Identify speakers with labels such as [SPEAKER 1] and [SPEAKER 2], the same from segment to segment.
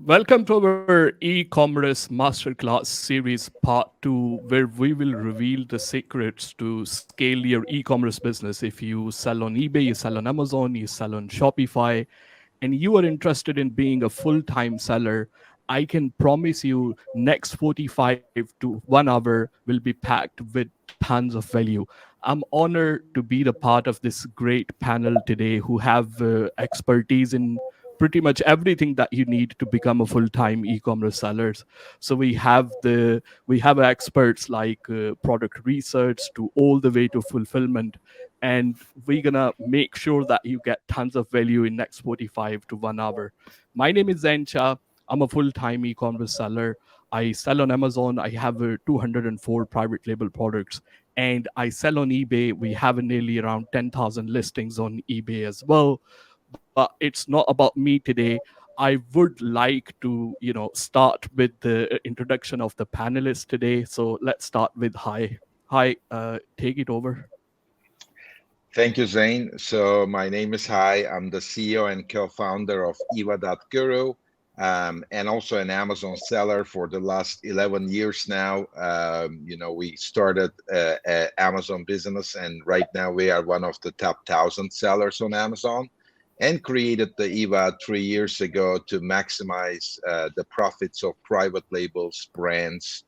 [SPEAKER 1] Welcome to our e-commerce masterclass series part 2, where we will reveal the secrets to scale your e-commerce business. If you sell on eBay, you sell on Amazon, you sell on Shopify, and you are interested in being a full-time seller, I can promise you next 45 to 1 hour will be packed with tons of value. I'm honored to be the part of this great panel today who have expertise in pretty much everything that you need to become a full-time e-commerce sellers. So we have experts like product research to all the way to fulfillment, and we're gonna make sure that you get tons of value in next 45 to 1 hour. My name is Zencha. I'm a full-time e-commerce seller. I sell on Amazon. I have 204 private label products, and I sell on eBay. We have nearly around 10,000 listings on eBay as well. But it's not about me today. I would like to, start with the introduction of the panelists today. So let's start with Hi. Hi, take it over.
[SPEAKER 2] Thank you, Zane. So my name is Hai. I'm the CEO and co-founder of Guru, and also an Amazon seller for the last 11 years now. We started an Amazon business, and right now we are one of the top 1,000 sellers on Amazon, and created the EVA 3 years ago to maximize the profits of private labels brands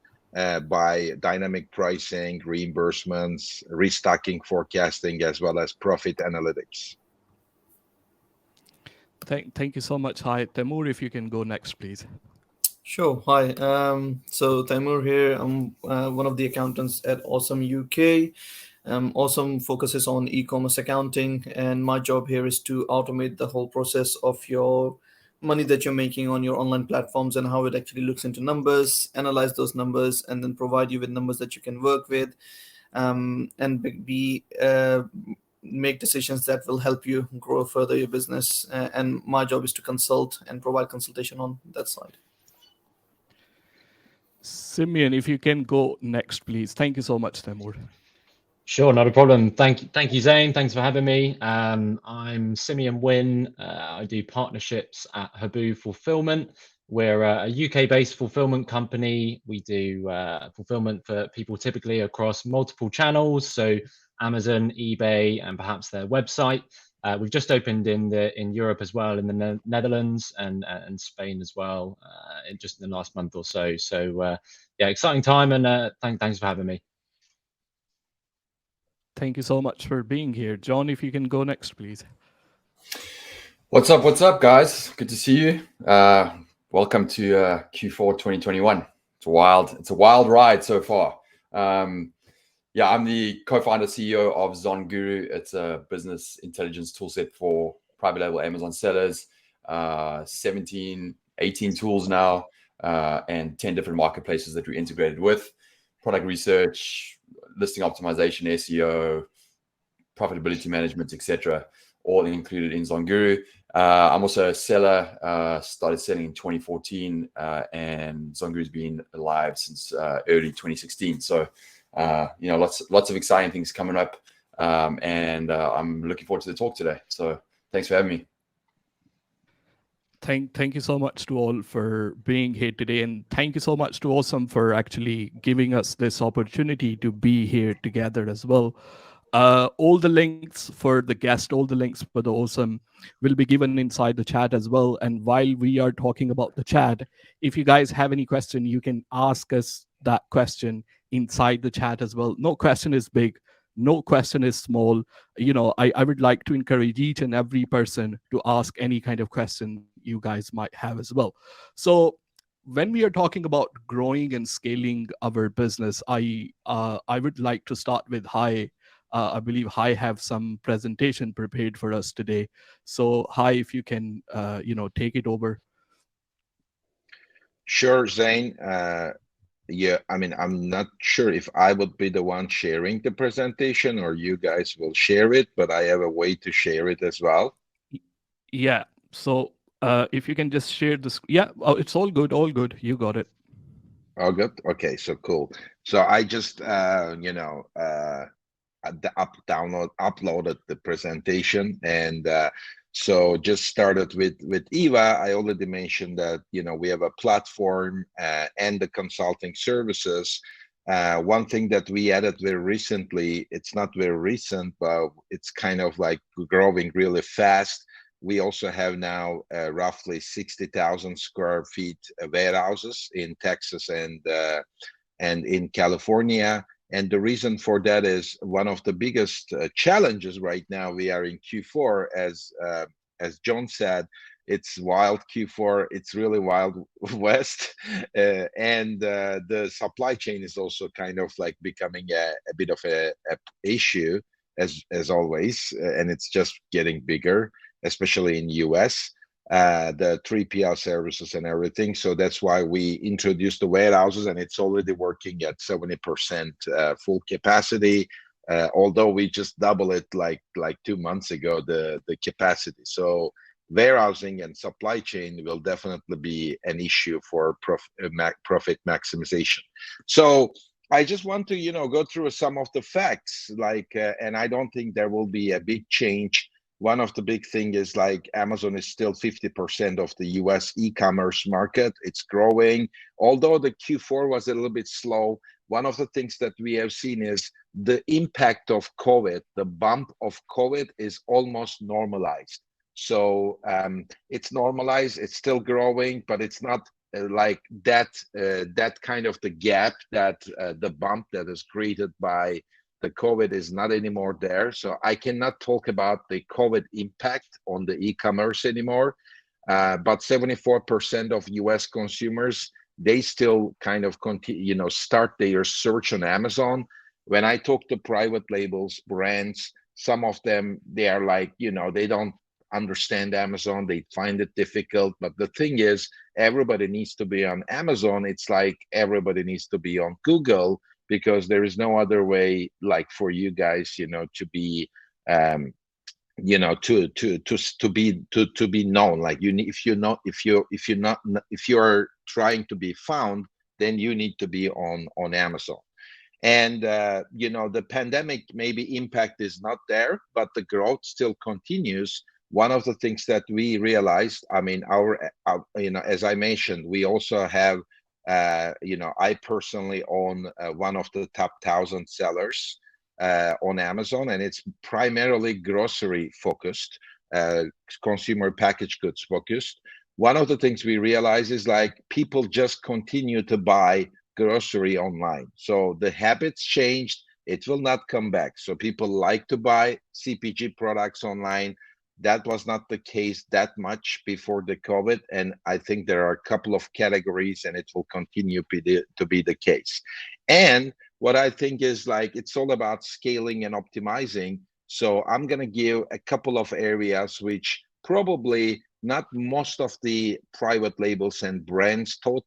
[SPEAKER 2] by dynamic pricing, reimbursements, restocking, forecasting, as well as profit analytics.
[SPEAKER 1] Thank you so much. Hi, Temur, if you can go next, please.
[SPEAKER 3] Sure. Hi. So Taimur here. I'm one of the accountants at Osome UK. Osome focuses on e-commerce accounting, and my job here is to automate the whole process of your money that you're making on your online platforms and how it actually looks into numbers, analyze those numbers, and then provide you with numbers that you can work with, and make decisions that will help you grow further your business. And my job is to consult and provide consultation on that side.
[SPEAKER 1] Simeon, if you can go next, please. Thank you so much, Temur.
[SPEAKER 4] Sure, not a problem. Thank you, Zane. Thanks for having me. I'm Simeon Wynn. I do partnerships at Huboo Fulfilment. We're a UK-based fulfillment company. We do fulfillment for people typically across multiple channels, so Amazon, eBay, and perhaps their website. We've just opened in Europe as well, in the Netherlands and Spain as well, just in the last month or so. So yeah, exciting time, and thanks for having me.
[SPEAKER 1] Thank you so much for being here. John, if you can go next, please.
[SPEAKER 5] What's up, guys? Good to see you. Welcome to Q4 2021. It's a wild ride so far. Yeah, I'm the co-founder CEO of ZonGuru. It's a business intelligence toolset for private label Amazon sellers. 18 tools now, and 10 different marketplaces that we integrated with. Product research, listing optimization, SEO, profitability management, etc., all included in ZonGuru. I'm also a seller. Started selling in 2014, and ZonGuru's been alive since early 2016. So, lots of exciting things coming up, and I'm looking forward to the talk today. So, thanks for having me.
[SPEAKER 1] Thank you so much to all for being here today, and thank you so much to Osome for actually giving us this opportunity to be here together as well. All the links for the guest, all the links for the Osome will be given inside the chat as well. And while we are talking about the chat, if you guys have any question, you can ask us that question inside the chat as well. No question is big. No question is small. I would like to encourage each and every person to ask any kind of question you guys might have as well. So when we are talking about growing and scaling our business, I would like to start with Hai. I believe Hai have some presentation prepared for us today. So Hai, if you can, take it over.
[SPEAKER 2] Sure, Zane. Yeah, I'm not sure if I would be the one sharing the presentation or you guys will share it, but I have a way to share it as well.
[SPEAKER 1] Yeah. So if you can just share this. Yeah. Oh, it's all good. All good. You got it.
[SPEAKER 2] All good. Okay. So cool. So I just, uploaded the presentation, and so just started with Eva. I already mentioned that we have a platform and the consulting services. One thing that we added very recently, it's not very recent, but it's kind of like growing really fast. We also have now roughly 60,000 square feet warehouses in Texas and in California. And the reason for that is one of the biggest challenges right now. We are in Q4, as John said. It's wild Q4. It's really wild west, and the supply chain is also kind of like becoming a bit of a issue as always, and it's just getting bigger, especially in US. The 3PL services and everything. So that's why we introduced the warehouses, and it's already working at 70% full capacity. Although we just doubled it like 2 months ago, the capacity. So warehousing and supply chain will definitely be an issue for profit maximization. So I just want to go through some of the facts, and I don't think there will be a big change. One of the big thing is Amazon is still 50% of the US e-commerce market. It's growing. Although the Q4 was a little bit slow, one of the things that we have seen is the impact of COVID. The bump of COVID is almost normalized. So it's normalized, it's still growing, but it's not like that kind of the gap, that the bump that is created by the COVID is not anymore there. So I cannot talk about the COVID impact on the e-commerce anymore. But 74% of US consumers, they still kind of continue, start their search on Amazon. When I talk to private labels, brands, some of them, they are like, they don't understand Amazon, they find it difficult. But the thing is, everybody needs to be on Amazon. It's like everybody needs to be on Google, because there is no other way, like for you guys, to be, to be known. Like if you're trying to be found, then you need to be on Amazon. And the pandemic maybe impact is not there, but the growth still continues. One of the things that we realized, I mean, as I mentioned, we also have. I personally own one of the top 1,000 sellers on Amazon, and it's primarily grocery focused, consumer packaged goods focused. One of the things we realize is people just continue to buy grocery online. So the habits changed. It will not come back. So people like to buy CPG products online. That was not the case that much before the COVID, and I think there are a couple of categories, and it will continue to be the case. And what I think is it's all about scaling and optimizing. So I'm going to give a couple of areas which probably not most of the private labels and brands thought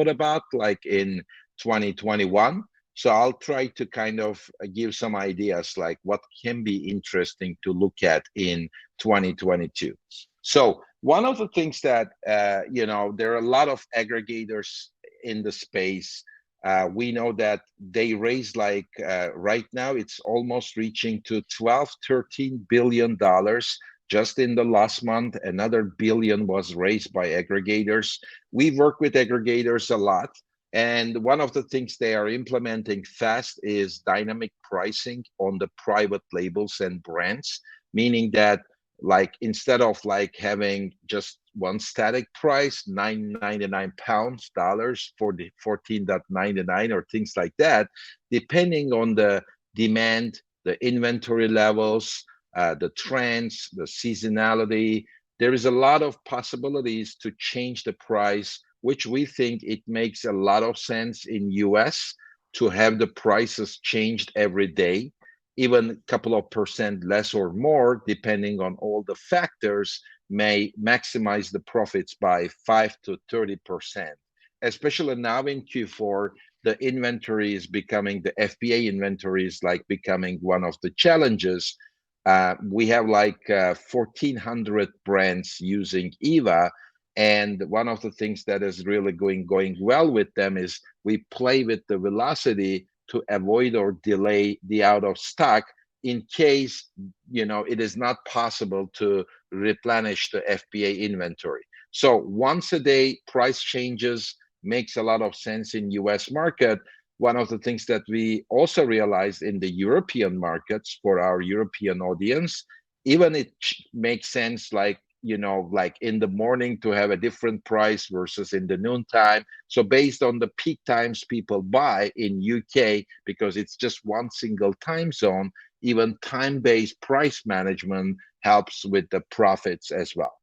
[SPEAKER 2] about in 2021. So I'll try to kind of give some ideas what can be interesting to look at in 2022. So one of the things that, there are a lot of aggregators in the space. We know that they raise right now, it's almost reaching to $12-13 billion just in the last month. Another billion was raised by aggregators. We work with aggregators a lot. And one of the things they are implementing fast is dynamic pricing on the private labels and brands, meaning that instead of having just one static price, $9.99 for the $14.99 or things like that, depending on the demand, the inventory levels, the trends, the seasonality, there is a lot of possibilities to change the price, which we think it makes a lot of sense in US to have the prices changed every day, even a couple of percent less or more, depending on all the factors, may maximize the profits by 5 to 30%. Especially now in Q4, the inventory is becoming, the FBA inventory is becoming one of the challenges. We have 1,400 brands using Eva. And one of the things that is really going well with them is we play with the velocity to avoid or delay the out of stock in case, it is not possible to replenish the FBA inventory. So once a day price changes makes a lot of sense in US market. One of the things that we also realized in the European markets for our European audience, even it makes sense, like in the morning to have a different price versus in the noontime. So based on the peak times people buy in UK, because it's just one single time zone, even time-based price management helps with the profits as well.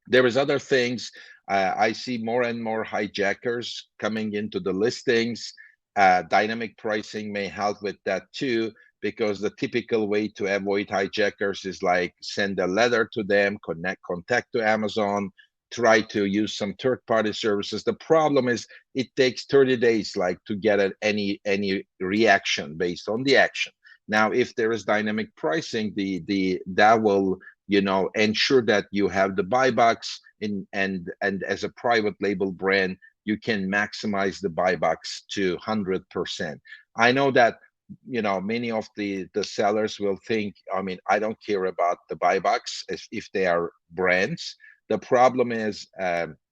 [SPEAKER 2] There is other things. I see more and more hijackers coming into the listings. Dynamic pricing may help with that too, because the typical way to avoid hijackers is like send a letter to them, contact to Amazon, try to use some third-party services. The problem is it takes 30 days like to get any reaction based on the action. Now, if there is dynamic pricing, that will ensure that you have the buy box and as a private label brand, you can maximize the buy box to 100%. I know that many of the sellers will think, I don't care about the buy box if they are brands. The problem is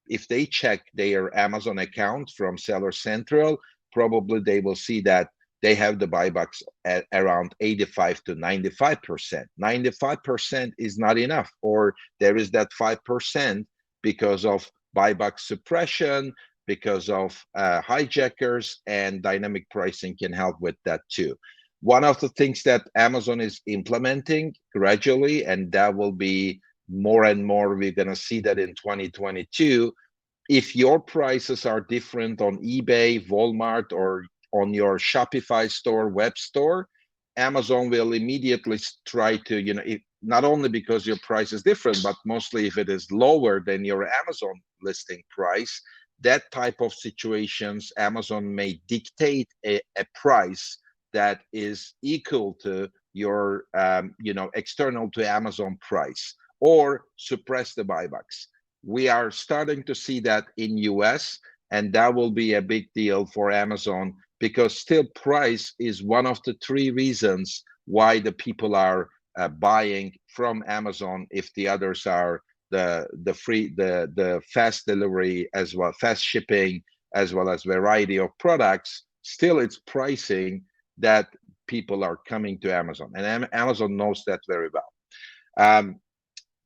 [SPEAKER 2] if they check their Amazon account from Seller Central, probably they will see that they have the buy box at around 85 to 95%. 95% is not enough, or there is that 5% because of buy box suppression, because of hijackers, and dynamic pricing can help with that too. One of the things that Amazon is implementing gradually, and that will be more and more, we're going to see that in 2022, if your prices are different on eBay, Walmart, or on your Shopify store, web store, Amazon will immediately try to, not only because your price is different, but mostly if it is lower than your Amazon listing price, that type of situations, Amazon may dictate a price that is equal to your, external to Amazon price, or suppress the buy box. We are starting to see that in US, and that will be a big deal for Amazon, because still price is one of the 3 reasons why the people are buying from Amazon, if the others are the fast delivery, as well fast shipping, as well as variety of products. Still it's pricing that people are coming to Amazon, and Amazon knows that very well.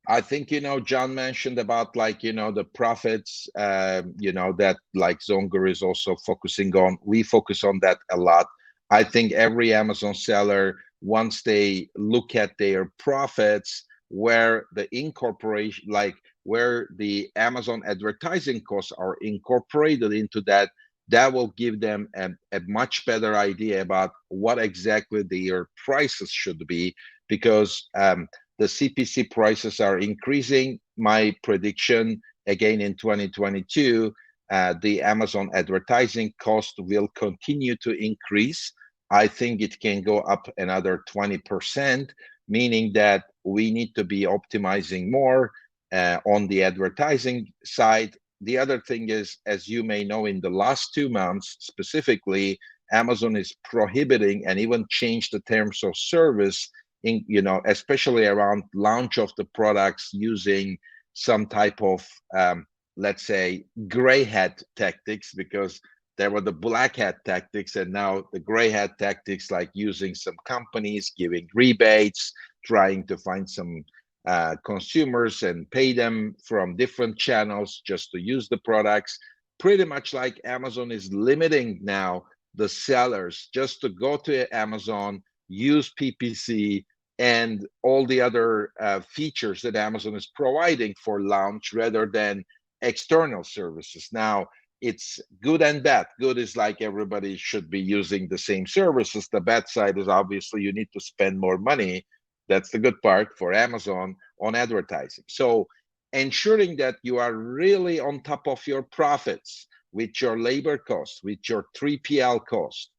[SPEAKER 2] I think, John mentioned about the profits, that like ZonGuru is also focusing on. We focus on that a lot. I think every Amazon seller, once they look at their profits, where the incorporation, where the Amazon advertising costs are incorporated into that, that will give them a much better idea about what exactly their prices should be, because the CPC prices are increasing. My prediction, again in 2022, the Amazon advertising cost will continue to increase. I think it can go up another 20%, meaning that we need to be optimizing more on the advertising side. The other thing is, as you may know, in the last 2 months specifically, Amazon is prohibiting and even changed the terms of service, in, especially around launch of the products, using some type of, let's say, gray hat tactics, because there were the black hat tactics, and now the gray hat tactics, like using some companies, giving rebates, trying to find some consumers and pay them from different channels just to use the products. Pretty much like Amazon is limiting now the sellers just to go to Amazon, use PPC and all the other features that Amazon is providing for launch, rather than external services. Now, it's good and bad. Good is like everybody should be using the same services. The bad side is obviously you need to spend more money. That's the good part for Amazon on advertising. So ensuring that you are really on top of your profits with your labor costs, with your 3PL cost,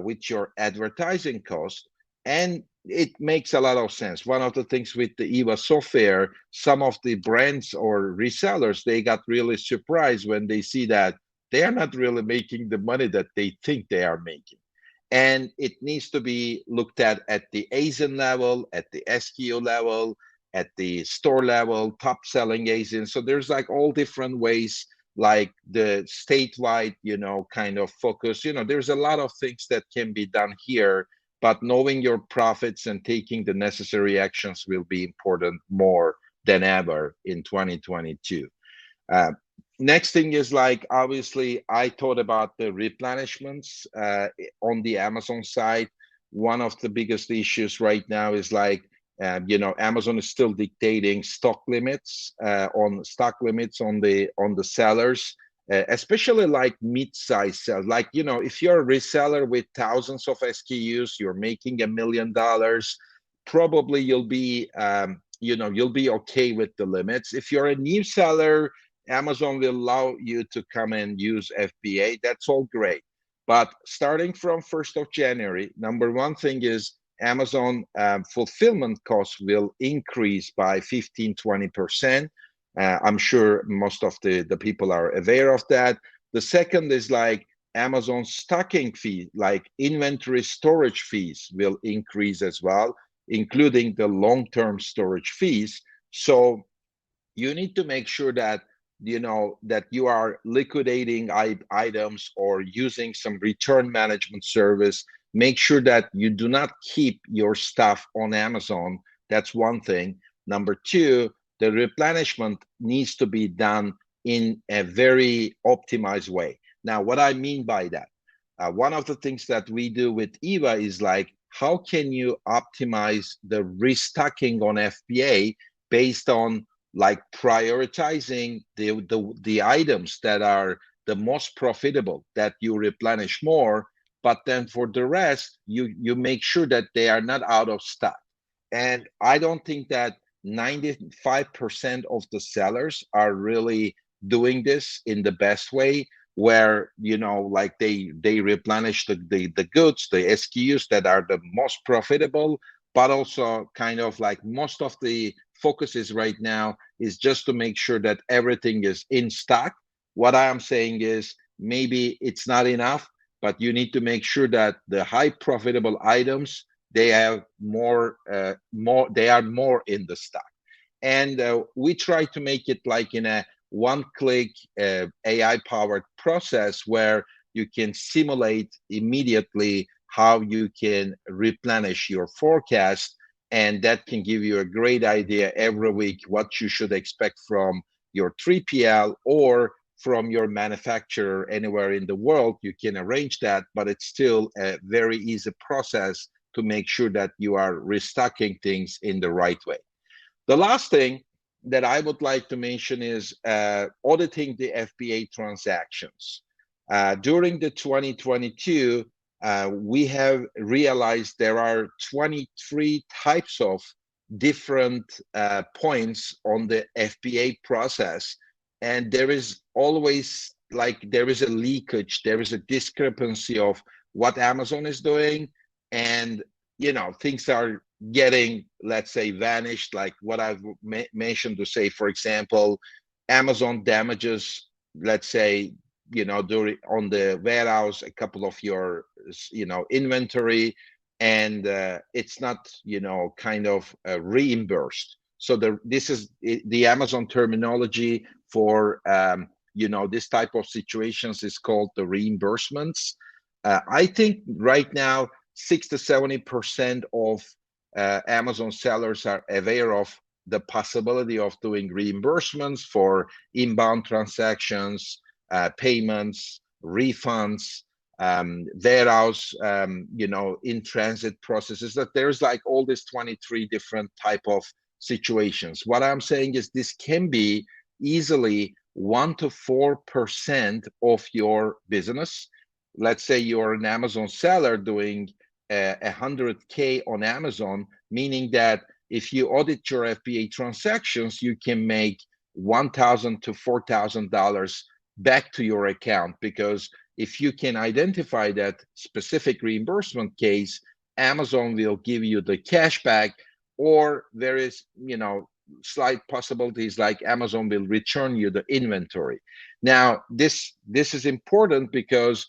[SPEAKER 2] with your advertising cost, and it makes a lot of sense. One of the things with the EVA software, some of the brands or resellers, they got really surprised when they see that they are not really making the money that they think they are making. And it needs to be looked at the ASIN level, at the SKU level, at the store level, top selling ASIN. So there's like all different ways, like the statewide, kind of focus. There's a lot of things that can be done here, but knowing your profits and taking the necessary actions will be important more than ever in 2022. Next thing is, like, obviously I thought about the replenishments on the Amazon side. One of the biggest issues right now is like, Amazon is still dictating stock limits on the sellers, especially like mid-size sellers. Like, if you're a reseller with thousands of SKUs, you're making $1 million, probably you'll be okay with the limits. If you're a new seller, Amazon will allow you to come and use FBA. That's all great. But starting from 1st of January, number one thing is Amazon fulfillment costs will increase by 15-20%. I'm sure most of the people are aware of that. The second is like Amazon stocking fee, like inventory storage fees will increase as well, including the long-term storage fees. So you need to make sure that that you are liquidating items or using some return management service. Make sure that you do not keep your stuff on Amazon. That's one thing. Number two, the replenishment needs to be done in a very optimized way. Now, what I mean by that, one of the things that we do with EVA is like, how can you optimize the restocking on FBA based on like prioritizing the items that are the most profitable, that you replenish more, but then for the rest, you make sure that they are not out of stock. And I don't think that 95% of the sellers are really doing this in the best way, where like they replenish the goods, the SKUs that are the most profitable, but also kind of like most of the focuses right now is just to make sure that everything is in stock. What I am saying is maybe it's not enough, but you need to make sure that the high profitable items, they have they are more in the stock. And we try to make it like in a one-click AI powered process where you can simulate immediately how you can replenish your forecast, and that can give you a great idea every week what you should expect from your 3PL or from your manufacturer anywhere in the world. You can arrange that, but it's still a very easy process to make sure that you are restocking things in the right way. The last thing that I would like to mention is auditing the FBA transactions. During the 2022, we have realized there are 23 types of different points on the FBA process, and there is always there is a leakage, there is a discrepancy of what Amazon is doing, and things are getting, let's say, vanished, like what I've mentioned, to say, for example, Amazon damages, let's say, on the warehouse a couple of your inventory, and it's not kind of reimbursed. So this is the Amazon terminology for this type of situations is called the reimbursements. I think right now 60-70% of Amazon sellers are aware of the possibility of doing reimbursements for inbound transactions, payments, refunds, warehouse, in transit processes. That there's like all these 23 different type of situations. What I'm saying is this can be easily 1 to 4% of your business. Let's say you're an Amazon seller doing 100K on Amazon, meaning that if you audit your FBA transactions, you can make $1,000 to $4,000 back to your account, because if you can identify that specific reimbursement case, Amazon will give you the cash back, or there is slight possibilities like Amazon will return you the inventory. Now this is important because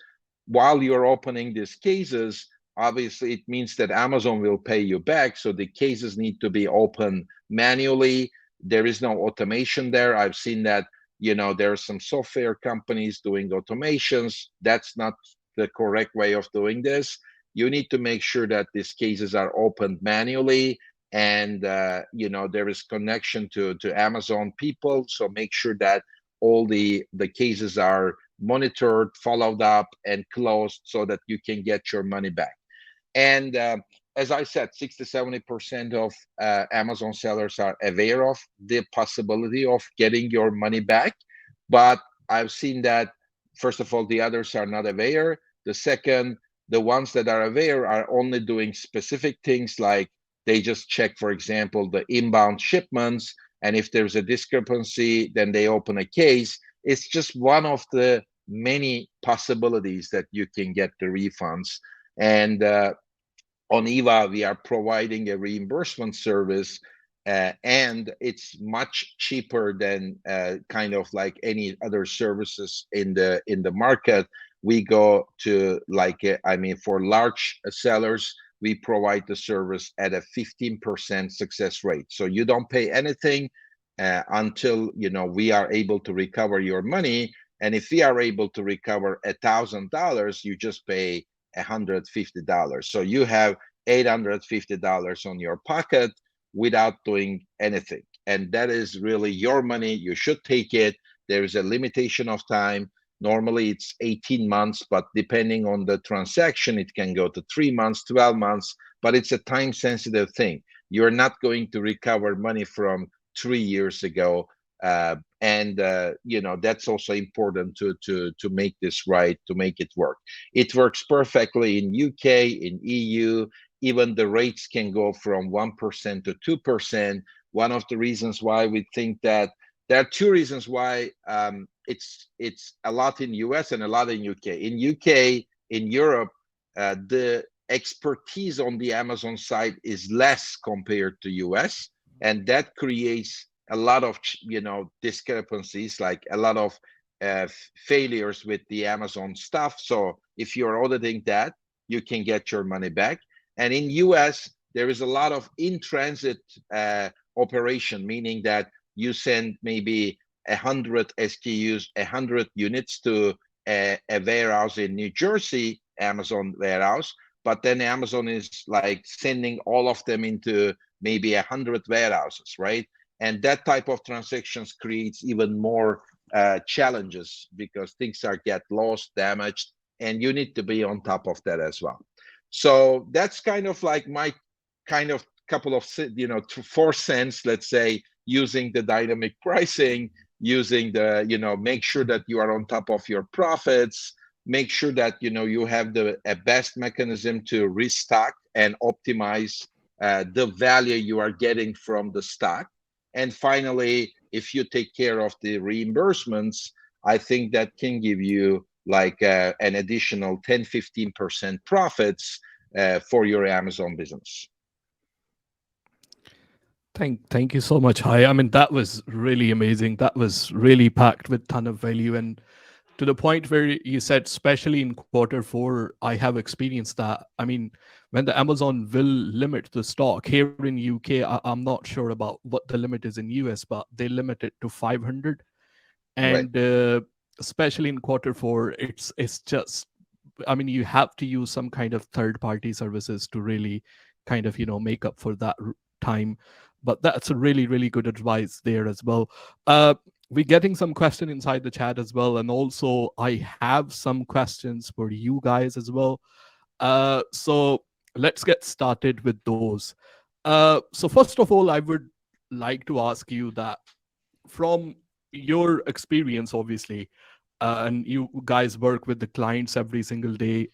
[SPEAKER 2] while you're opening these cases, obviously it means that Amazon will pay you back. So the cases need to be opened manually. There is no automation there. I've seen that, there are some software companies doing automations. That's not the correct way of doing this. You need to make sure that these cases are opened manually, and there is connection to Amazon people. So make sure that all the cases are monitored, followed up, and closed so that you can get your money back. And as I said, 60-70% of Amazon sellers are aware of the possibility of getting your money back. But I've seen that, first of all, the others are not aware. The second, the ones that are aware are only doing specific things, like they just check, for example, the inbound shipments. And if there's a discrepancy, then they open a case. It's just one of the many possibilities that you can get the refunds. And on EVA, we are providing a reimbursement service, and it's much cheaper than kind of like any other services in the market. We go to for large sellers, we provide the service at a 15% success rate. So you don't pay anything until we are able to recover your money. And if we are able to recover $1,000, you just pay $150. So you have $850 on your pocket without doing anything. And that is really your money. You should take it. There is a limitation of time. Normally it's 18 months, but depending on the transaction, it can go to 3 months, 12 months, but it's a time sensitive thing. You're not going to recover money from 3 years ago. That's also important to make this right, to make it work. It works perfectly in UK, in EU. Even the rates can go from 1% to 2%. One of the reasons why we think that there are two reasons why it's a lot in US and a lot in UK. In UK, in Europe, the expertise on the Amazon side is less compared to US, and that creates a lot of discrepancies, like a lot of failures with the Amazon stuff. So if you're auditing that, you can get your money back. And in US, there is a lot of in-transit operation, meaning that you send maybe 100 SKUs, 100 units to a warehouse in New Jersey, Amazon warehouse, but then Amazon is like sending all of them into maybe 100 warehouses, right? And that type of transactions creates even more challenges, because things get lost, damaged, and you need to be on top of that as well. So that's kind of like my kind of couple of 4 cents, let's say, using the dynamic pricing, using the make sure that you are on top of your profits, make sure that you have the best mechanism to restock and optimize the value you are getting from the stock. And finally, if you take care of the reimbursements, I think that can give you like an additional 10-15% profits for your Amazon business.
[SPEAKER 1] Thank you so much. Hi. I mean, that was really amazing. That was really packed with ton of value, and to the point where you said, especially in Q4, I have experienced that. I mean, when the Amazon will limit the stock here in UK, I'm not sure about what the limit is in US, but they limit it to 500. And right. Especially in Q4, it's just, I mean, you have to use some kind of third-party services to really kind of, make up for that time. But that's a really, really good advice there as well. We're getting some question inside the chat as well. And also I have some questions for you guys as well. So let's get started with those. So first of all, I would like to ask you that from your experience, obviously, and you guys work with the clients every single day,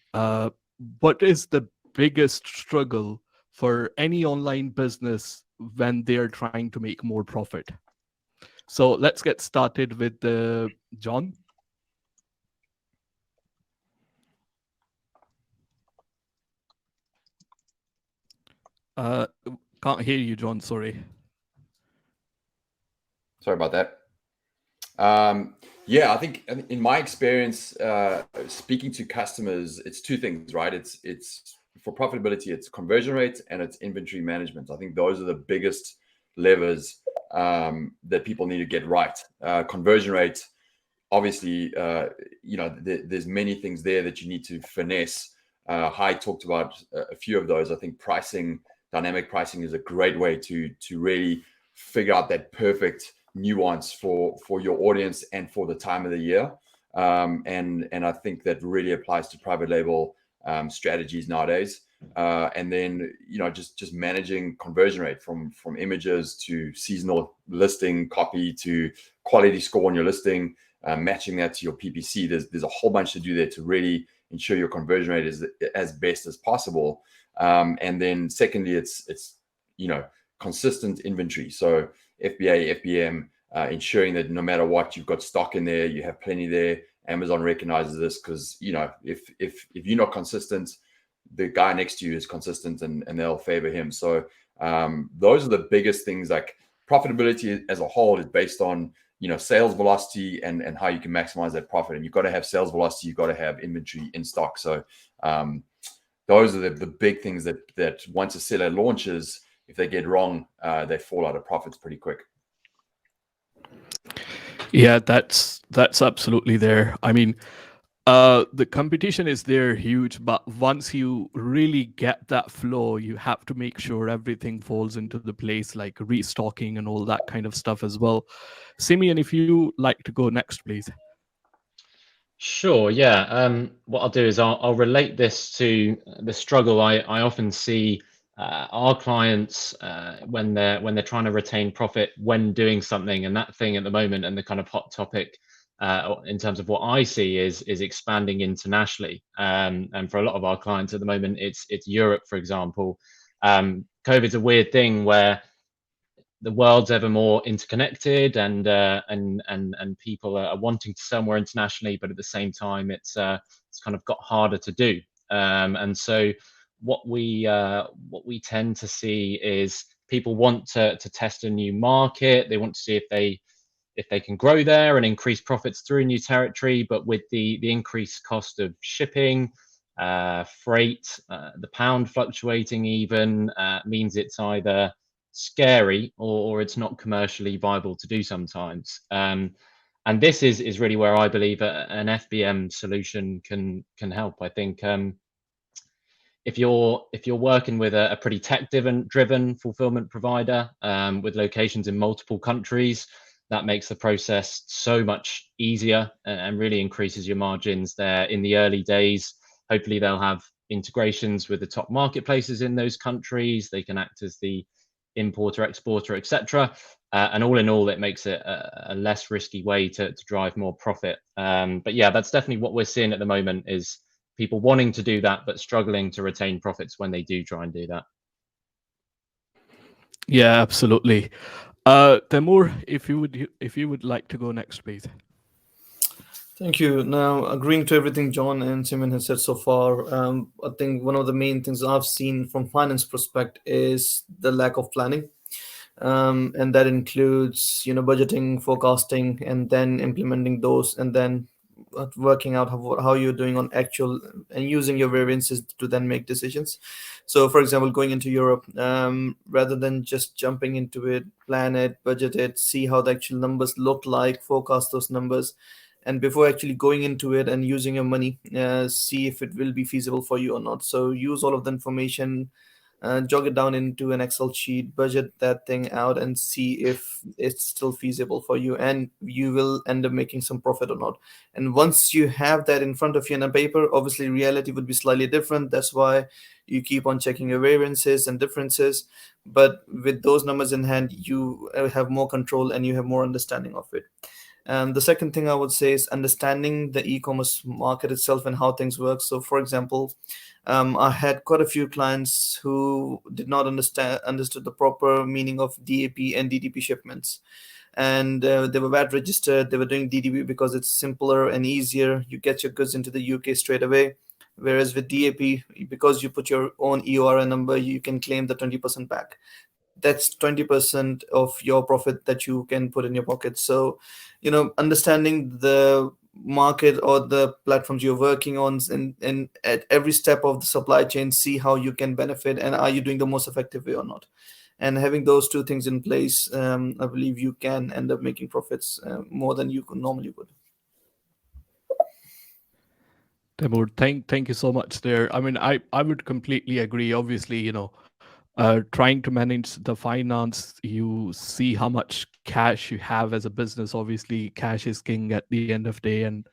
[SPEAKER 1] what is the biggest struggle for any online business when they're trying to make more profit? So let's get started with John. Can't hear you, John. Sorry.
[SPEAKER 5] Sorry about that. Yeah, I think in my experience, speaking to customers, it's two things, right? It's for profitability, it's conversion rate and it's inventory management. I think those are the biggest levers that people need to get right. Conversion rate, obviously, there's many things there that you need to finesse. Hai talked about a few of those. I think pricing, dynamic pricing, is a great way to really figure out that perfect nuance for your audience and for the time of the year. And I think that really applies to private label strategies nowadays. And then just managing conversion rate from images to seasonal listing copy to quality score on your listing, matching that to your PPC. There's a whole bunch to do there to really ensure your conversion rate is as best as possible. And then secondly, it's consistent inventory. So FBA, FBM, ensuring that no matter what, you've got stock in there, you have plenty there. Amazon recognizes this because if you're not consistent, the guy next to you is consistent and they'll favor him. So those are the biggest things. Like profitability as a whole is based on sales velocity and how you can maximize that profit. And you've got to have sales velocity, you've got to have inventory in stock. So those are the big things that once a seller launches, if they get wrong, they fall out of profits pretty quick.
[SPEAKER 1] Yeah, that's absolutely there. I mean, the competition is there huge, but once you really get that flow, you have to make sure everything falls into the place, like restocking and all that kind of stuff as well. Simeon, if you like to go next, please.
[SPEAKER 4] Sure, yeah. What I'll do is I'll relate this to the struggle I often see our clients when they're trying to retain profit when doing something, and that thing at the moment, and the kind of hot topic in terms of what I see is expanding internationally. And for a lot of our clients at the moment, it's Europe, for example. COVID's a weird thing where the world's ever more interconnected, and people are wanting to sell more internationally, but at the same time, it's kind of got harder to do. And so what we tend to see is people want to test a new market. They want to see if they can grow there and increase profits through new territory, but with the increased cost of shipping, freight, the pound fluctuating even means it's either scary or it's not commercially viable to do sometimes. And this is really where I believe an FBM solution can help. I think if you're working with a pretty tech driven fulfillment provider with locations in multiple countries, that makes the process so much easier and really increases your margins there in the early days. Hopefully they'll have integrations with the top marketplaces in those countries. They can act as the importer, exporter, etc. And all in all, it makes it a less risky way to drive more profit. But yeah, that's definitely what we're seeing at the moment, is people wanting to do that, but struggling to retain profits when they do try and do that.
[SPEAKER 1] Yeah, absolutely. Temur, if you would like to go next, please.
[SPEAKER 3] Thank you. Now, agreeing to everything John and Simon has said so far, I think one of the main things I've seen from finance perspective is the lack of planning. And that includes, budgeting, forecasting, and then implementing those, and then working out how you're doing on actual and using your variances to then make decisions. So, for example, going into Europe, rather than just jumping into it, plan it, budget it, see how the actual numbers look like, forecast those numbers, and before actually going into it and using your money, see if it will be feasible for you or not. So use all of the information, jog it down into an Excel sheet, budget that thing out, and see if it's still feasible for you, and you will end up making some profit or not. And once you have that in front of you in a paper, obviously reality would be slightly different. That's why you keep on checking your variances and differences. But with those numbers in hand, you have more control and you have more understanding of it. The second thing I would say is understanding the e-commerce market itself and how things work. So, for example, I had quite a few clients who did not understood the proper meaning of DAP and DDP shipments. And they were VAT registered. They were doing DDP because it's simpler and easier. You get your goods into the UK straight away. Whereas with DAP, because you put your own EORN number, you can claim the 20% back. that's 20% of your profit that you can put in your pocket. So, understanding the market or the platforms you're working on, and at every step of the supply chain, see how you can benefit and are you doing the most effective way or not. And having those two things in place, I believe you can end up making profits more than you normally would.
[SPEAKER 1] Timur, thank you so much there. I mean, I would completely agree. Obviously, trying to manage the finance, you see how much cash you have as a business. Obviously, cash is king at the end of the day, and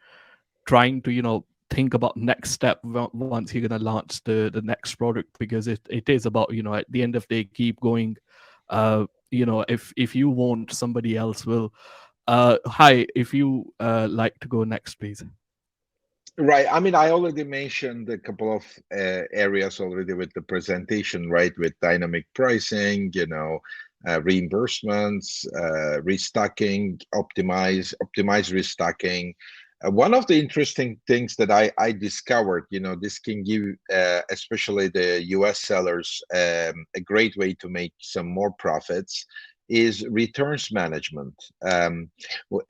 [SPEAKER 1] trying to think about next step once you're going to launch the next product, because it is about at the end of the day, keep going. If you won't, somebody else will. Hi, if you like to go next, please.
[SPEAKER 2] Right. I mean, I already mentioned a couple of areas already with the presentation, right? With dynamic pricing, reimbursements, restocking, optimize restocking. One of the interesting things that I discovered, this can give especially the US sellers a great way to make some more profits, is returns management.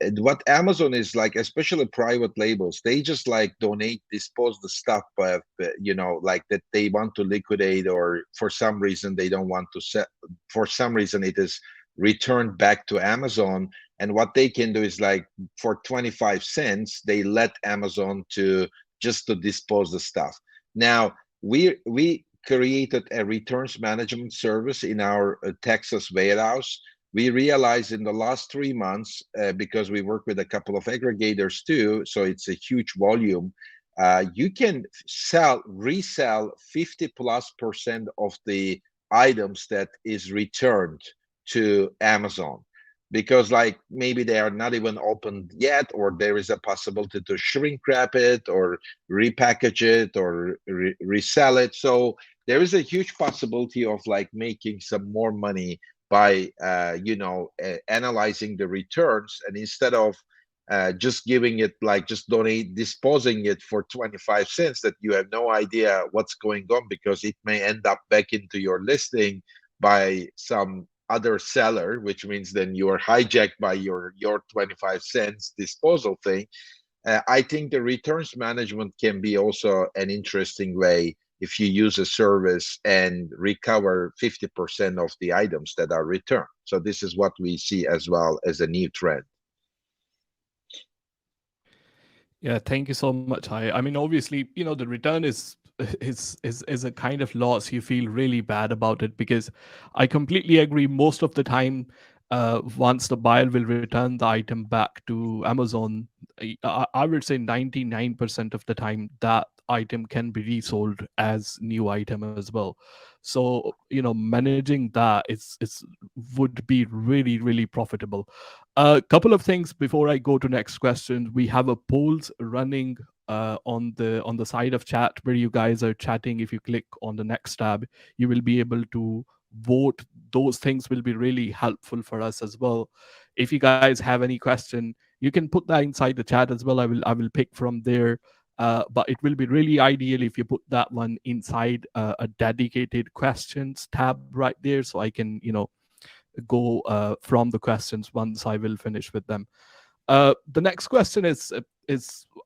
[SPEAKER 2] What Amazon is like, especially private labels, they just like donate, dispose the stuff, like that they want to liquidate, or for some reason they don't want to sell. For some reason it is returned back to Amazon. And what they can do is like for 25 cents, they let Amazon to dispose the stuff. Now we created a returns management service in our Texas warehouse. We realized in the last 3 months, because we work with a couple of aggregators too, so it's a huge volume, you can resell 50+% of the items that is returned to Amazon, because like maybe they are not even opened yet, or there is a possibility to shrink wrap it or repackage it or resell it. So there is a huge possibility of like making some more money by analyzing the returns, and instead of just giving it, like just disposing it for 25 cents that you have no idea what's going on, because it may end up back into your listing by some other seller, which means then you are hijacked by your 25 cents disposal thing. I think the returns management can be also an interesting way if you use a service and recover 50% of the items that are returned. So this is what we see as well as a new trend.
[SPEAKER 1] Yeah, thank you so much. I mean, obviously, the return is a kind of loss. You feel really bad about it, because I completely agree. Most of the time, once the buyer will return the item back to Amazon, I would say 99% of the time that item can be resold as new item as well. So managing that is would be really, really profitable. A couple of things before I go to next question. We have a polls running on the side of chat where you guys are chatting. If you click on the next tab, you will be able to vote. Those things will be really helpful for us as well. If you guys have any question, you can put that inside the chat as well. I will pick from there. But it will be really ideal if you put that one inside a dedicated questions tab right there, so I can go from the questions once I will finish with them. The next question is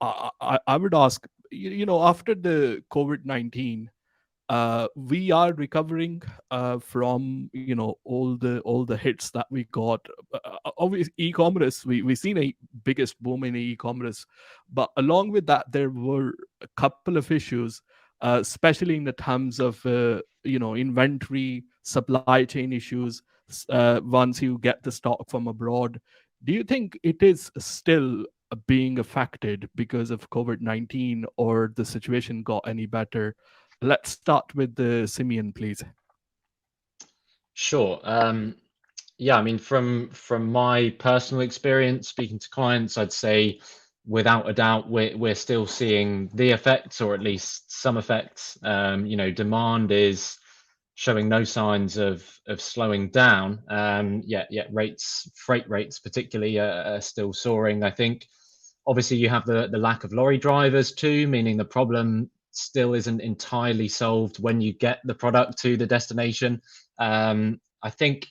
[SPEAKER 1] I would ask, after the COVID-19, we are recovering from all the hits that we got. Obviously, e-commerce, we seen a biggest boom in e-commerce, but along with that, there were a couple of issues, especially in the terms of inventory, supply chain issues. Once you get the stock from abroad, do you think it is still being affected because of COVID-19, or the situation got any better? Let's start with the Simeon, please.
[SPEAKER 4] Sure. Yeah, I mean, from my personal experience speaking to clients, I'd say without a doubt we're still seeing the effects, or at least some effects. Demand is showing no signs of slowing down. Yet freight rates particularly are still soaring. I think obviously you have the lack of lorry drivers too, meaning the problem still isn't entirely solved when you get the product to the destination. I think,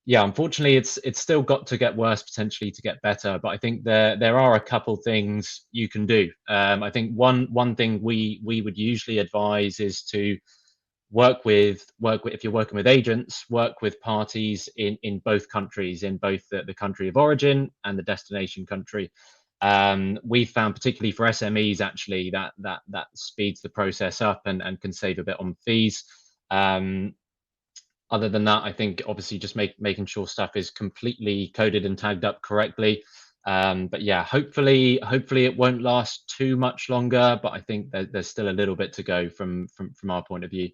[SPEAKER 4] yeah, unfortunately, it's still got to get worse potentially to get better. But I think there are a couple things you can do. I think one thing we would usually advise is to work with if you're working with agents, work with parties in both countries, in both the country of origin and the destination country. We've found, particularly for SMEs, actually that speeds the process up and can save a bit on fees. Other than that, I think obviously just making sure stuff is completely coded and tagged up correctly. But yeah, hopefully it won't last too much longer. But I think there's still a little bit to go from our point of view.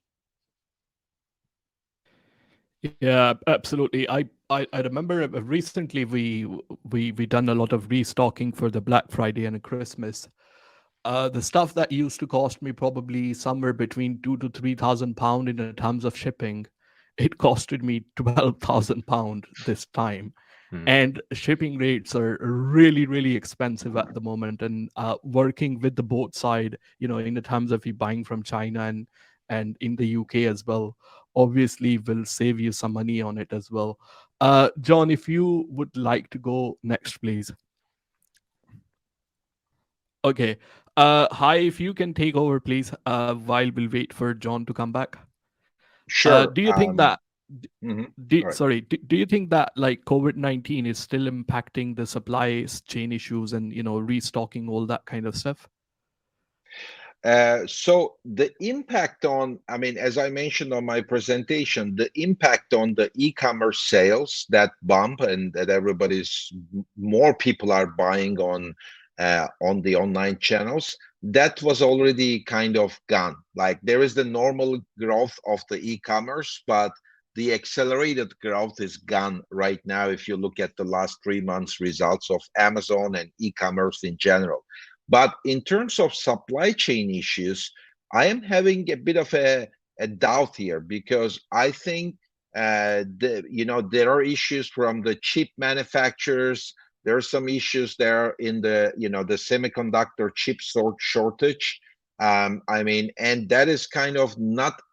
[SPEAKER 1] Yeah, absolutely. I remember recently we done a lot of restocking for the Black Friday and Christmas. The stuff that used to cost me probably somewhere between £2,000 to £3,000 in terms of shipping, it costed me £12,000 this time. And shipping rates are really, really expensive at the moment. And working with the boat side, in the terms of you buying from China and in the UK as well, obviously will save you some money on it as well. John, if you would like to go next, please. Okay. Hi, if you can take over, please, while we'll wait for John to come back.
[SPEAKER 2] Sure.
[SPEAKER 1] Do you think that?
[SPEAKER 2] Right.
[SPEAKER 1] Do you think that like COVID-19 is still impacting the supply chain issues and restocking, all that kind of stuff?
[SPEAKER 2] So the impact on, as I mentioned on my presentation, the impact on the e-commerce sales, that bump, and that more people are buying on the online channels, that was already kind of gone. Like there is the normal growth of the e-commerce, but the accelerated growth is gone right now if you look at the last 3 months results of Amazon and e-commerce in general. But in terms of supply chain issues, I am having a bit of a doubt here, because I think there are issues from the chip manufacturers. There are some issues there in the the semiconductor chip shortage. And that is kind of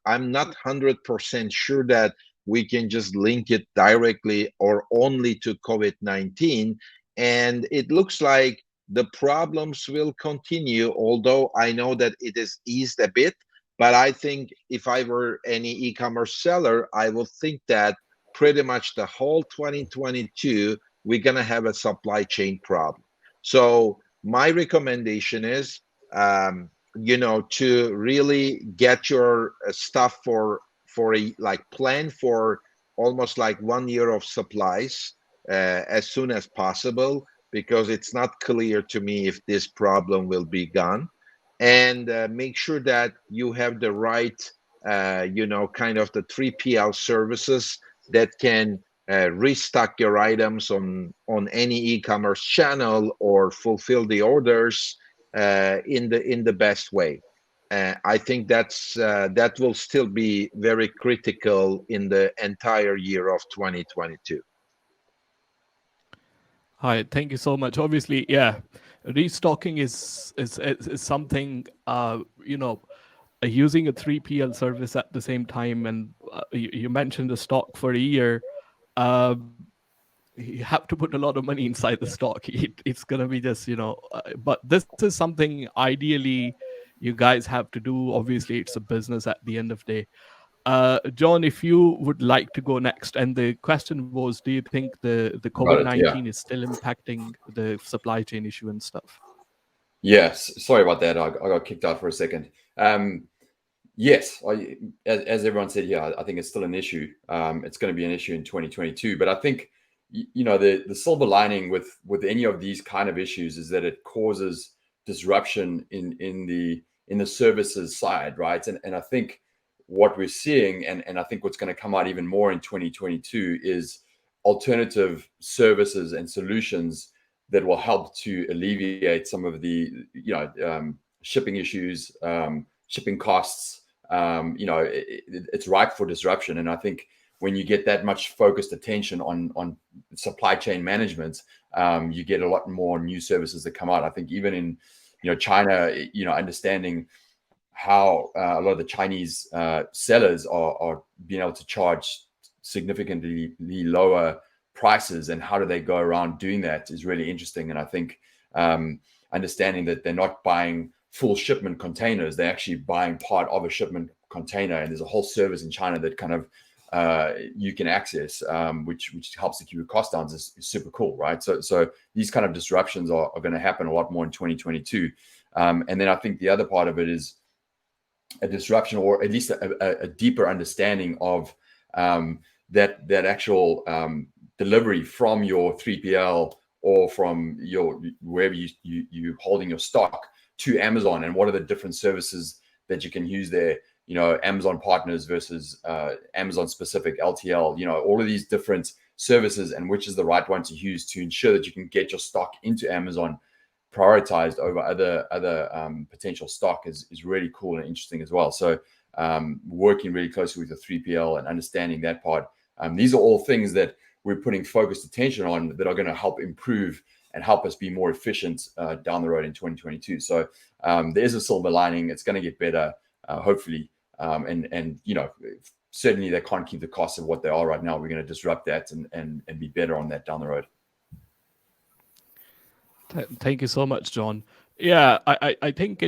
[SPEAKER 2] I'm not 100% sure that we can just link it directly or only to COVID-19. And it looks like the problems will continue, although I know that it is eased a bit. But I think if I were any e-commerce seller, I would think that pretty much the whole 2022, we're going to have a supply chain problem. So my recommendation is, to really get your stuff for plan for almost like 1 year of supplies as soon as possible, because it's not clear to me if this problem will be gone. And make sure that you have the right, kind of the 3PL services that can restock your items on any e-commerce channel or fulfill the orders in the best way. I think that will still be very critical in the entire year of 2022.
[SPEAKER 1] Hi, thank you so much. Obviously, yeah, restocking is something, using a 3PL service at the same time, and you mentioned the stock for a year. You have to put a lot of money inside the stock. It's gonna be just but this is something ideally you guys have to do. Obviously, it's a business at the end of the day. John, if you would like to go next, and the question was, do you think the COVID-19 is still impacting the supply chain issue and stuff?
[SPEAKER 5] Yes, sorry about that. I got kicked out for a second. Yes, as everyone said, yeah, I think it's still an issue. It's going to be an issue in 2022. But I think the silver lining with any of these kind of issues is that it causes disruption in the services side, right? And I think what we're seeing, and I think what's going to come out even more in 2022, is alternative services and solutions that will help to alleviate some of the shipping issues, shipping costs. It's ripe for disruption, and I think when you get that much focused attention on supply chain management, you get a lot more new services that come out. I think even in China, understanding how a lot of the Chinese sellers are being able to charge significantly lower prices, and how do they go around doing that is really interesting. And I think understanding that they're not buying full shipment containers, they're actually buying part of a shipment container, and there's a whole service in China that kind of you can access, which helps to keep your cost down, is super cool, right? So these kind of disruptions are going to happen a lot more in 2022. And then I think the other part of it is a disruption, or at least a deeper understanding of that actual delivery from your 3PL or from your wherever you holding your stock to Amazon, and what are the different services that you can use there. Amazon partners versus Amazon specific LTL, all of these different services, and which is the right one to use to ensure that you can get your stock into Amazon prioritized over other potential stock is really cool and interesting as well. So working really closely with the 3PL and understanding that part. These are all things that we're putting focused attention on that are going to help improve and help us be more efficient down the road in 2022. So there is a silver lining. It's going to get better, hopefully. And certainly they can't keep the costs of what they are right now. We're going to disrupt that and be better on that down the road.
[SPEAKER 1] Thank you so much, John. Yeah, I think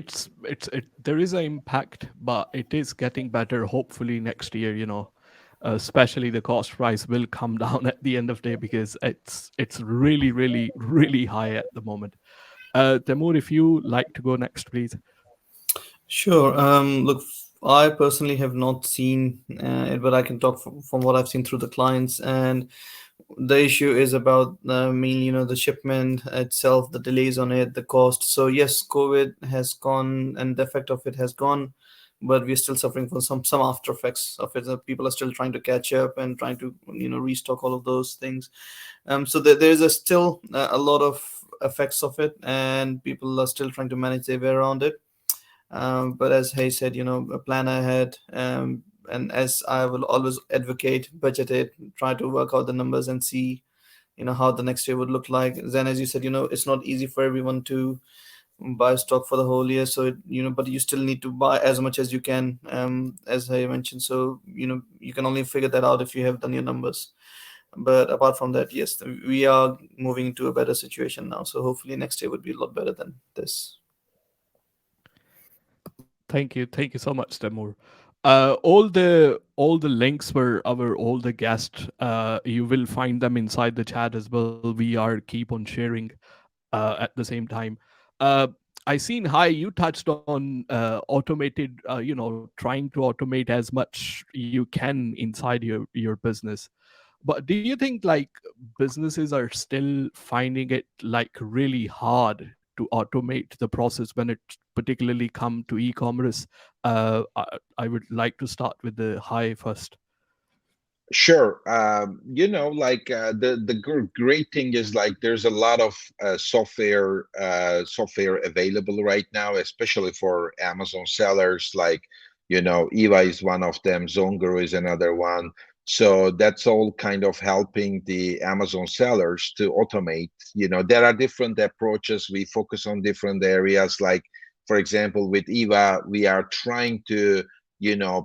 [SPEAKER 1] there is an impact, but it is getting better. Hopefully next year, especially the cost price will come down at the end of the day, because it's really, really, really high at the moment. Temur, if you like to go next, please.
[SPEAKER 3] Sure. Look, I personally have not seen it, but I can talk from what I've seen through the clients. And the issue is about mainly, the shipment itself, the delays on it, the cost. So yes, COVID has gone and the effect of it has gone, but we're still suffering from some after effects of it. People are still trying to catch up and trying to restock all of those things. So there's still a lot of effects of it, and people are still trying to manage their way around it. But as Hay said, plan ahead. And as I will always advocate, budget it, try to work out the numbers and see, how the next year would look like. Then, as you said, it's not easy for everyone to buy stock for the whole year. So, but you still need to buy as much as you can, as I mentioned. So, you can only figure that out if you have done your numbers. But apart from that, yes, we are moving into a better situation now. So hopefully next year would be a lot better than this.
[SPEAKER 1] Thank you so much, Temur. All the links for all the guests, you will find them inside the chat as well. We are keep on sharing at the same time. I seen you touched on automated, trying to automate as much you can inside your business. But do you think businesses are still finding it really hard to automate the process when it particularly come to e-commerce? I would like to start with the Hai first.
[SPEAKER 2] Sure. The great thing is there's a lot of software available right now, especially for Amazon sellers. Fba is one of them. ZonGuru is another one. So that's all kind of helping the Amazon sellers to automate. There are different approaches. We focus on different areas. For example, with Fba, we are trying to,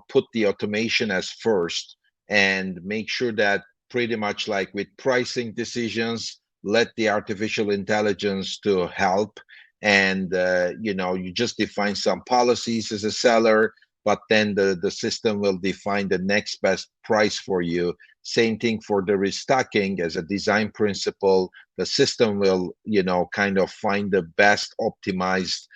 [SPEAKER 2] put the automation as first and make sure that pretty much with pricing decisions, let the artificial intelligence to help. And, you just define some policies as a seller, but then the system will define the next best price for you. Same thing for the restocking as a design principle. The system will, kind of find the best optimized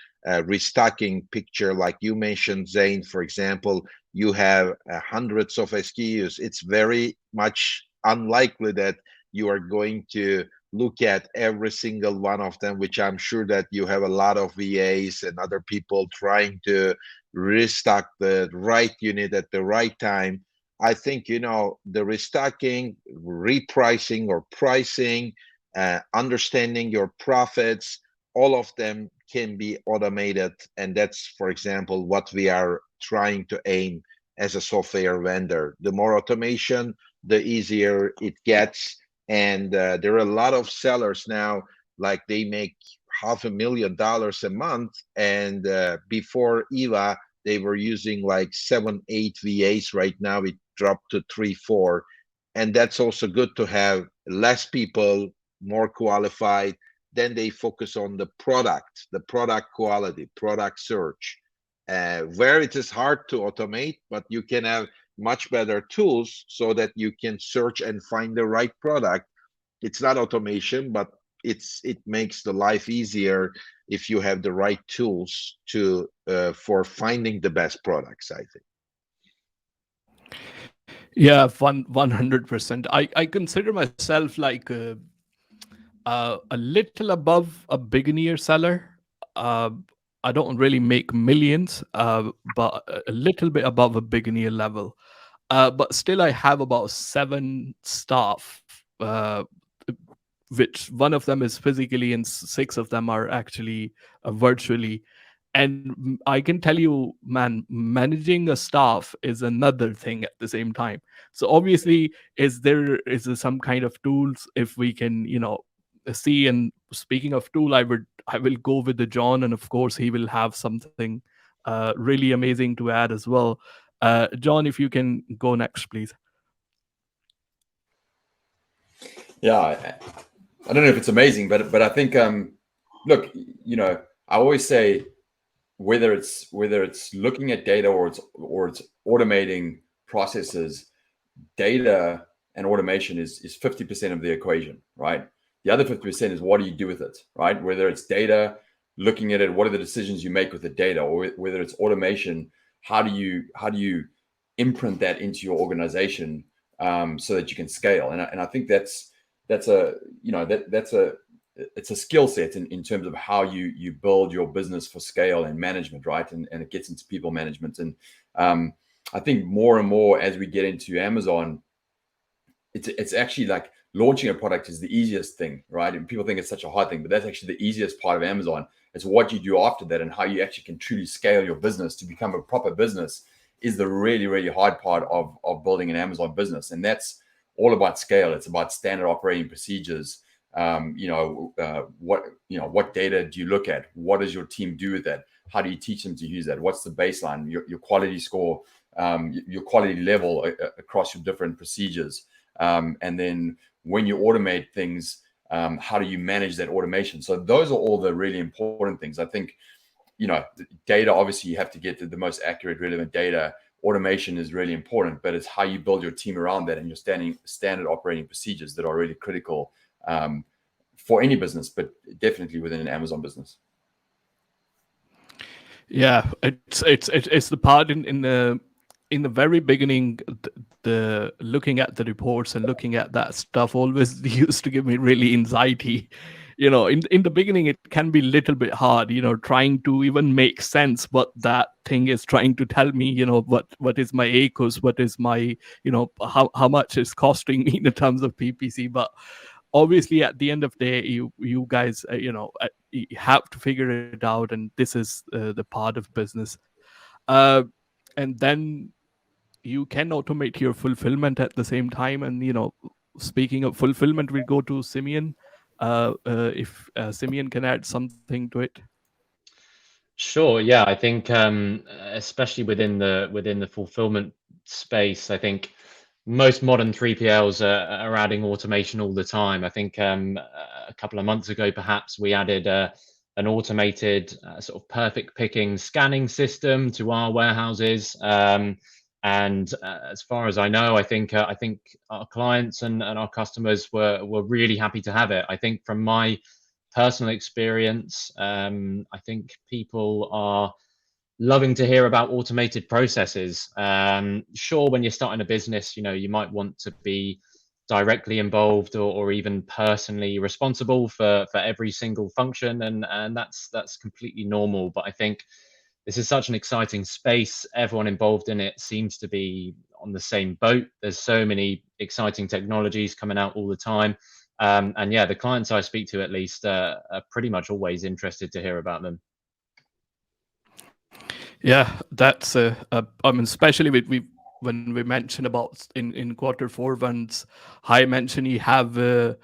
[SPEAKER 2] restocking picture. Like you mentioned, Zane, for example, you have hundreds of SKUs. It's very much unlikely that you are going to look at every single one of them, which I'm sure that you have a lot of VAs and other people trying to restock the right unit at the right time. I think, the restocking, repricing or pricing, understanding your profits, all of them can be automated. And that's, for example, what we are trying to aim as a software vendor. The more automation, the easier it gets. And there are a lot of sellers now, they make $500,000 a month. And before Fba, they were using 7-8 VAs. Right now it dropped to 3-4. and that's also good to have less people, more qualified. Then they focus on the product quality, product search, where it is hard to automate, but you can have much better tools so that you can search and find the right product. It's not automation, but it makes the life easier if you have the right tools to for finding the best products, I think.
[SPEAKER 1] Yeah, 100%. I consider myself like a little above a beginner seller. Uh, I don't really make millions, but a little bit above a beginner level. But still, I have about 7 staff, which one of them is physically and 6 of them are actually virtually. And I can tell you, man, managing a staff is another thing at the same time. So obviously, is there some kind of tools if we can, see? And speaking of tool, I will go with the John, and of course he will have something really amazing to add as well. John, if you can go next, please.
[SPEAKER 5] Yeah, I don't know if it's amazing, but I think look, I always say whether it's looking at data or it's automating processes, data and automation is 50% of the equation, right? The other 50% is what do you do with it, right? Whether it's data, looking at it, what are the decisions you make with the data, or whether it's automation, how do you imprint that into your organization so that you can scale? And I think that's a it's a skill set in terms of how you build your business for scale and management, right? And it gets into people management. And I think more and more as we get into Amazon, it's actually like launching a product is the easiest thing, right? And people think it's such a hard thing, but that's actually the easiest part of Amazon. It's what you do after that and how you actually can truly scale your business to become a proper business is the really, really hard part of building an Amazon business. And that's all about scale. It's about standard operating procedures. What data do you look at? What does your team do with that? How do you teach them to use that? What's the baseline, your quality score, your quality level across your different procedures? And then when you automate things, how do you manage that automation? So those are all the really important things. I think, data, obviously you have to get the most accurate, relevant data. Automation is really important, but it's how you build your team around that and your standard operating procedures that are really critical for any business, but definitely within an Amazon business.
[SPEAKER 1] Yeah, it's the part in the very beginning, the looking at the reports and looking at that stuff always used to give me really anxiety. In the beginning it can be a little bit hard, trying to even make sense what that thing is trying to tell me, what is my ACOS, what is my, how much is costing me in terms of PPC. But obviously at the end of the day, you guys you have to figure it out, and this is the part of business. And then you can automate your fulfillment at the same time. And speaking of fulfillment, we go to Simeon. If Simeon can add something to it.
[SPEAKER 4] Sure. Yeah, I think especially within the fulfillment space, I think most modern 3PLs are adding automation all the time. I think a couple of months ago, perhaps we added an automated sort of perfect picking scanning system to our warehouses. And as far as I know, I think our clients and our customers were really happy to have it. I think from my personal experience, I think people are loving to hear about automated processes. Sure, when you're starting a business, you might want to be directly involved or even personally responsible for every single function, and that's completely normal. But I think this is such an exciting space. Everyone involved in it seems to be on the same boat. There's so many exciting technologies coming out all the time. And yeah, the clients I speak to, at least, are pretty much always interested to hear about them.
[SPEAKER 1] Yeah, that's especially when we mentioned about in Q4, once I mentioned you have the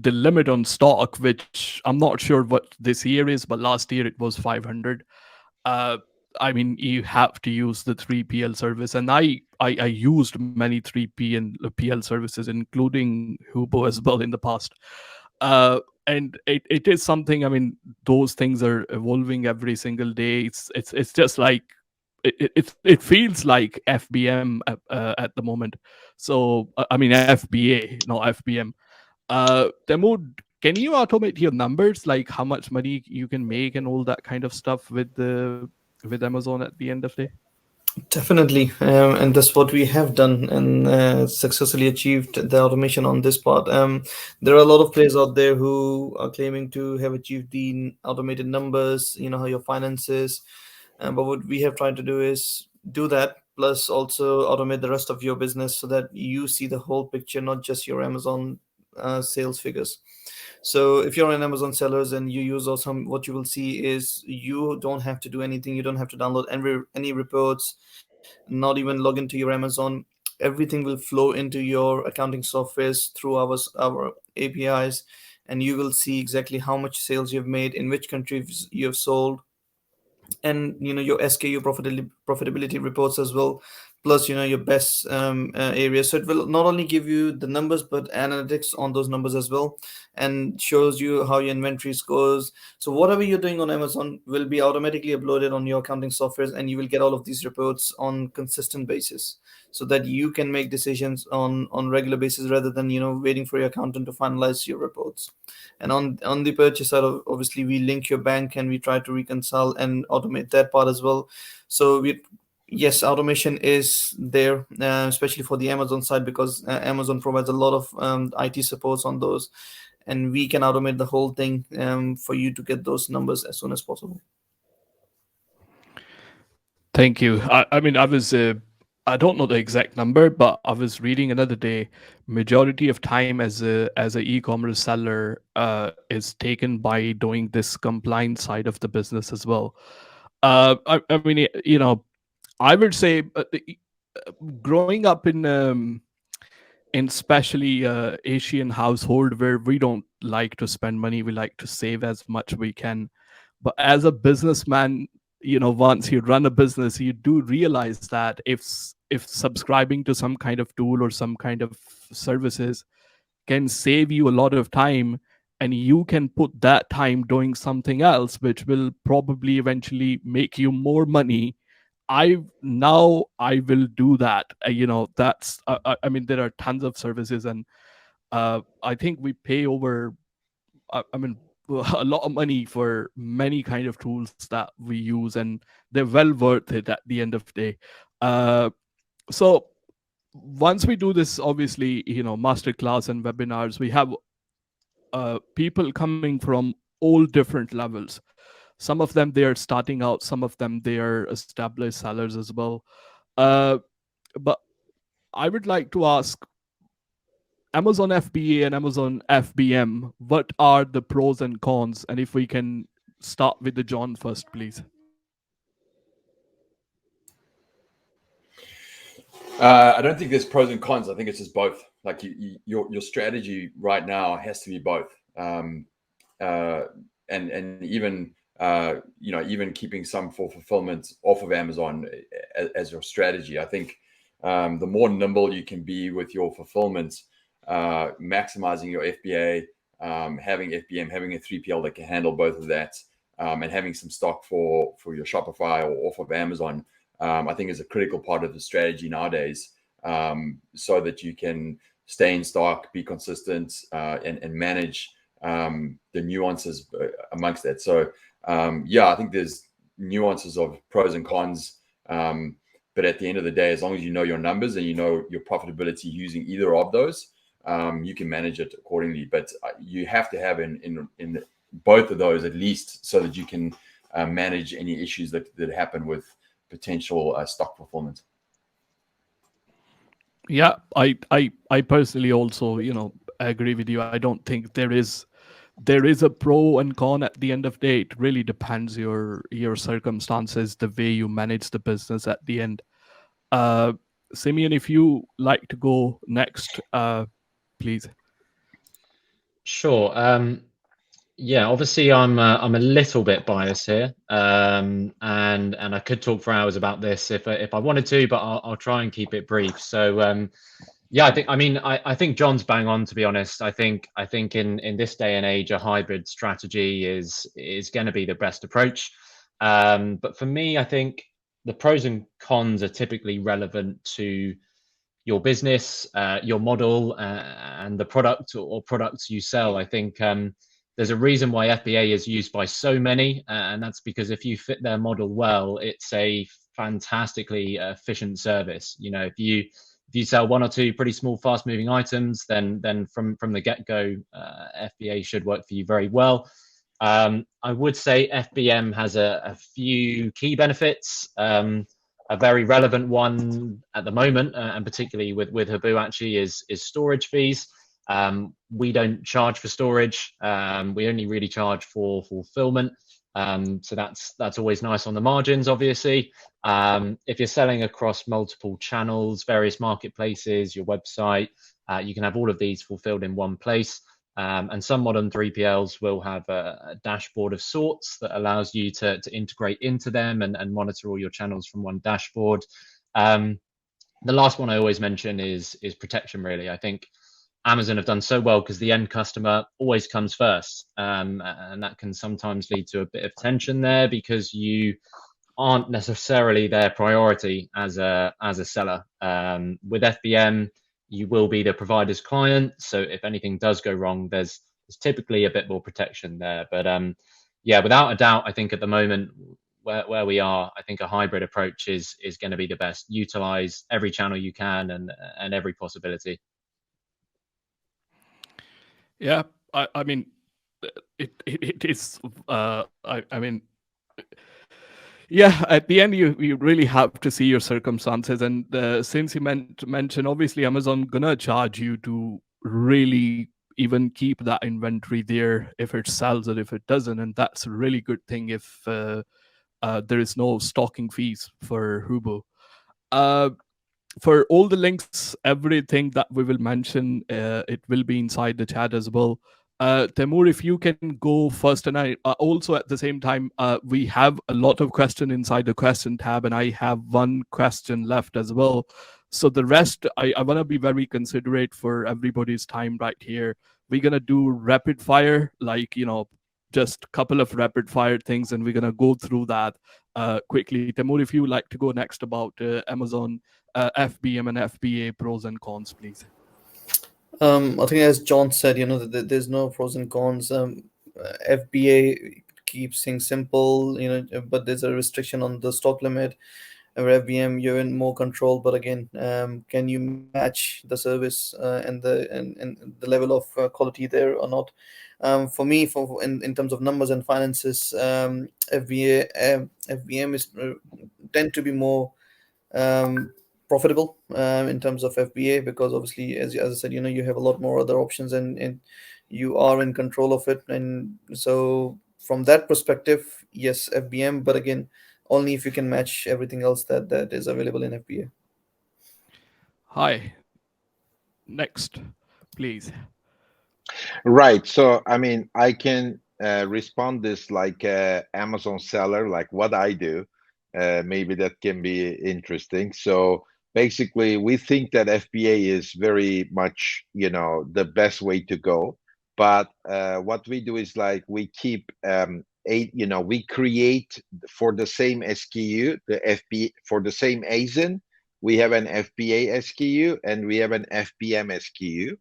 [SPEAKER 1] limit on stock, which I'm not sure what this year is, but last year it was 500. I mean, you have to use the 3PL service, and I used many 3P and PL services, including Huboo as well in the past. And it is something. I mean, those things are evolving every single day. It's just like it feels like FBM at the moment. So I mean FBA, not FBM. Temur, can you automate your numbers, like how much money you can make and all that kind of stuff with Amazon at the end of the day?
[SPEAKER 3] Definitely, and that's what we have done and successfully achieved the automation on this part. There are a lot of players out there who are claiming to have achieved the automated numbers, how your finances, but what we have tried to do is do that plus also automate the rest of your business so that you see the whole picture, not just your Amazon sales figures. So if you're an Amazon sellers and you use Awesome, what you will see is you don't have to do anything. You don't have to download any reports, not even log into your Amazon. Everything will flow into your accounting softwares through our APIs, and you will see exactly how much sales you've made, in which countries you have sold, and your SKU profitability reports as well, plus your best areas. So it will not only give you the numbers but analytics on those numbers as well, and shows you how your inventory goes. So whatever you're doing on Amazon will be automatically uploaded on your accounting softwares, and you will get all of these reports on consistent basis, so that you can make decisions on regular basis rather than waiting for your accountant to finalize your reports. And on the purchase side, obviously we link your bank and we try to reconcile and automate that part as well. So yes, automation is there, especially for the Amazon side, because Amazon provides a lot of IT supports on those, and we can automate the whole thing for you to get those numbers as soon as possible.
[SPEAKER 1] Thank you. I mean, I don't know the exact number, but I was reading another day. Majority of time as a e-commerce seller is taken by doing this compliance side of the business as well. I mean, I would say growing up in especially Asian household where we don't like to spend money, we like to save as much we can. But as a businessman, once you run a business, you do realize that if subscribing to some kind of tool or some kind of services can save you a lot of time, and you can put that time doing something else which will probably eventually make you more money, I will do that. That's I mean, there are tons of services, and I think we pay over I mean a lot of money for many kind of tools that we use, and they're well worth it at the end of the day. So once we do this, obviously, masterclass and webinars, we have people coming from all different levels. Some of them, they are starting out, some of them, they are established sellers as well. But I would like to ask, Amazon FBA and Amazon FBM, what are the pros and cons? And if we can start with the John first, please.
[SPEAKER 5] I don't think there's pros and cons. I think it's just both. Like your strategy right now has to be both. And even even keeping some for fulfillment off of Amazon as your strategy. I think the more nimble you can be with your fulfillment, maximizing your FBA, having FBM, having a 3PL that can handle both of that, and having some stock for your Shopify or off of Amazon, I think is a critical part of the strategy nowadays, so that you can stay in stock, be consistent, and manage the nuances amongst that. So I think there's nuances of pros and cons, but at the end of the day, as long as you know your numbers and you know your profitability using either of those, you can manage it accordingly. But you have to have in both of those at least, so that you can manage any issues that happen with potential stock performance.
[SPEAKER 1] Yeah, I personally also, agree with you. I don't think there is a pro and con at the end of the day. It really depends your circumstances, the way you manage the business at the end. Simeon, if you like to go next, please.
[SPEAKER 4] Sure. Yeah, obviously I'm a little bit biased here, and I could talk for hours about this if I wanted to, but I'll try and keep it brief. So yeah, I think John's bang on, to be honest. I think in this day and age, a hybrid strategy is going to be the best approach. But for me, I think the pros and cons are typically relevant to your business, your model, and the product or products you sell. I think there's a reason why FBA is used by so many, and that's because if you fit their model well, it's a fantastically efficient service. You know, if you sell one or two pretty small, fast-moving items, then from the get-go, FBA should work for you very well. I would say FBM has a few key benefits. A very relevant one at the moment, and particularly with Huboo, actually, is storage fees. We don't charge for storage. We only really charge for fulfillment. So that's always nice on the margins, obviously. If you're selling across multiple channels, various marketplaces, your website, you can have all of these fulfilled in one place. And some modern 3PLs will have a dashboard of sorts that allows you to integrate into them and monitor all your channels from one dashboard. The last one I always mention is protection, really. I think Amazon have done so well because the end customer always comes first. And that can sometimes lead to a bit of tension there because you aren't necessarily their priority as a seller. With FBM, you will be the provider's client, so if anything does go wrong, there's typically a bit more protection there. But yeah, without a doubt, I think at the moment where we are, I think a hybrid approach is going to be the best. Utilize every channel you can and every possibility.
[SPEAKER 1] Yeah, I mean, it is. I mean, yeah, at the end, you really have to see your circumstances. And since you mentioned, obviously, Amazon gonna charge you to really even keep that inventory there if it sells or if it doesn't. And that's a really good thing if there is no stocking fees for Huboo. For all the links, everything that we will mention, it will be inside the chat as well. Temur, if you can go first, and I also at the same time, we have a lot of question inside the question tab, and I have one question left as well. So the rest, I want to be very considerate for everybody's time right here. We're gonna do rapid fire, like just a couple of rapid fire things, and we're gonna go through that quickly. Temur, if you would like to go next about Amazon FBM and FBA pros and cons, please.
[SPEAKER 3] I think as John said, there's no pros and cons. FBA keeps things simple, but there's a restriction on the stock limit. Where FBM, you're in more control, but again, can you match the service and the level of quality there or not? For me, in terms of numbers and finances, FBM is tend to be more profitable in terms of FBA, because obviously, as I said, you have a lot more other options and you are in control of it. And so from that perspective, yes, FBM, but again, only if you can match everything else that is available in FBA.
[SPEAKER 1] Hi. Next, please.
[SPEAKER 2] Right. So, I mean, I can respond this like Amazon seller, like what I do. Maybe that can be interesting. So basically, we think that FBA is very much, the best way to go. But what we do is like we keep we create for the same SKU, the FBA for the same ASIN. We have an FBA SKU and we have an FBM SKU.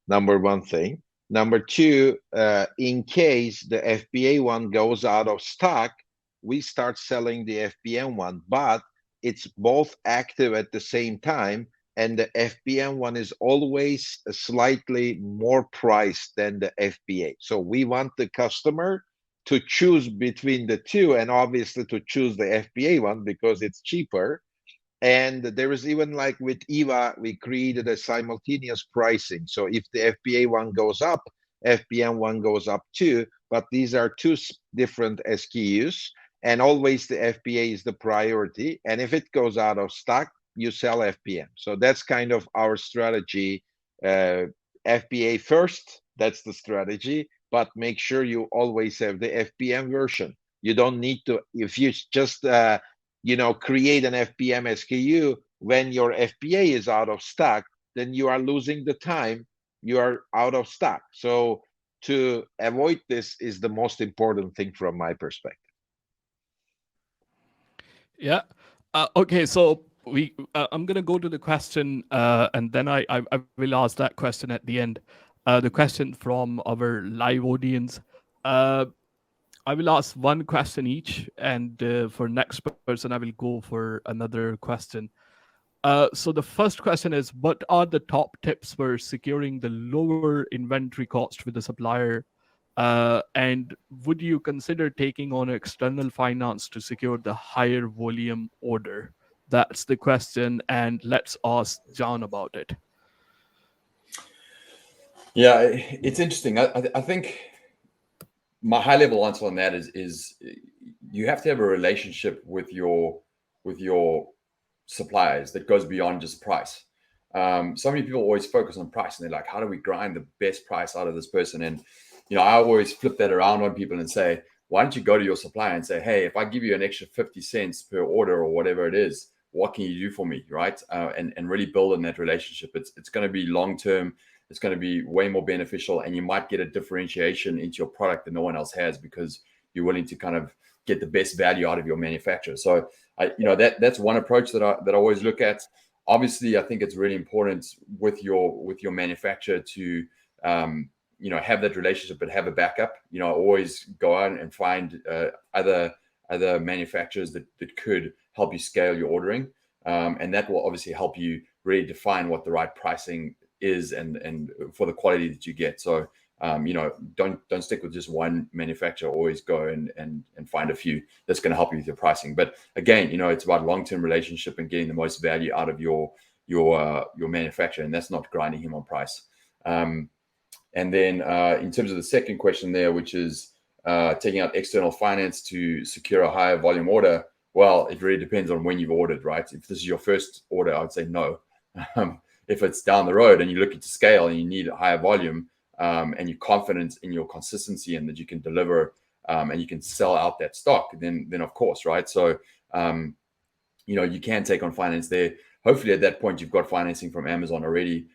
[SPEAKER 2] Number one thing. Number two, in case the FBA one goes out of stock, we start selling the FBM one, but it's both active at the same time, and the FBM one is always slightly more priced than the FBA. So we want the customer to choose between the two, and obviously to choose the FBA one because it's cheaper. And there is even like with EVA, we created a simultaneous pricing. So if the FBA one goes up, FBM one goes up too, but these are two different SKUs, and always the FBA is the priority. And if it goes out of stock, you sell FBM. So that's kind of our strategy. FBA first, that's the strategy. but make sure you always have the FBM version. You don't need to, if you just create an FBM SKU when your FBA is out of stock, then you are losing the time. You are out of stock. So to avoid this is the most important thing from my perspective.
[SPEAKER 1] Yeah. Okay. So I'm gonna go to the question, and then I will ask that question at the end. The question from our live audience. I will ask one question each, and for next person, I will go for another question. So the first question is, what are the top tips for securing the lower inventory cost with the supplier? And would you consider taking on external finance to secure the higher volume order? That's the question, and let's ask John about it.
[SPEAKER 5] Yeah, it's interesting. I think my high level answer on that is you have to have a relationship with your suppliers that goes beyond just price. So many people always focus on price, and they're like, how do we grind the best price out of this person? And I always flip that around on people and say, why don't you go to your supplier and say, hey, if I give you an extra 50 cents per order or whatever it is, what can you do for me, right? And really build in that relationship. It's going to be long term. It's going to be way more beneficial, and you might get a differentiation into your product that no one else has because you're willing to kind of get the best value out of your manufacturer. So that's one approach that I always look at. Obviously, I think it's really important with your manufacturer to have that relationship, but have a backup. Always go out and find other manufacturers that could help you scale your ordering, and that will obviously help you really define what the right pricing is and for the quality that you get. So don't stick with just one manufacturer. Always go and find a few that's going to help you with your pricing. But again, it's about long-term relationship and getting the most value out of your manufacturer, and that's not grinding him on price. And then in terms of the second question there, which is taking out external finance to secure a higher volume order, well, it really depends on when you've ordered, right? If this is your first order, I would say no. If it's down the road and you're looking to scale and you need a higher volume, and you're confident in your consistency and that you can deliver, and you can sell out that stock, then of course, right? So you can take on finance there. Hopefully at that point you've got financing from Amazon already.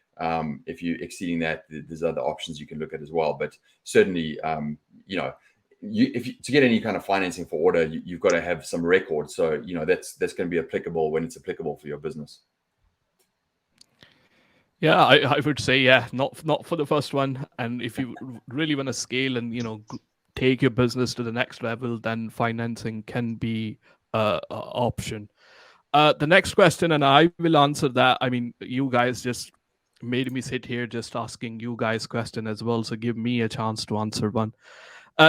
[SPEAKER 5] If you're exceeding that, there's other options you can look at as well. But certainly, to get any kind of financing for order, you've got to have some record. So that's going to be applicable when it's applicable for your business.
[SPEAKER 1] Yeah, I would say, not for the first one. And if you really want to scale and take your business to the next level, then financing can be an option. The next question, and I will answer that. I mean, you guys just made me sit here just asking you guys question as well, so give me a chance to answer one.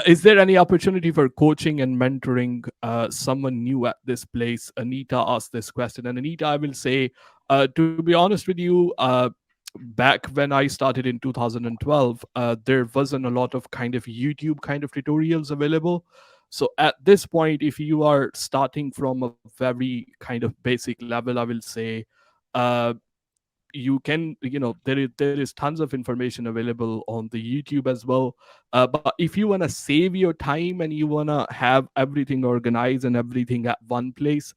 [SPEAKER 1] Is there any opportunity for coaching and mentoring someone new at this place? Anita asked this question, and Anita, I will say, to be honest with you, back when I started in 2012, there wasn't a lot of kind of YouTube kind of tutorials available. So at this point, if you are starting from a very kind of basic level, I will say, you can, there is tons of information available on the YouTube as well. But if you want to save your time and you want to have everything organized and everything at one place,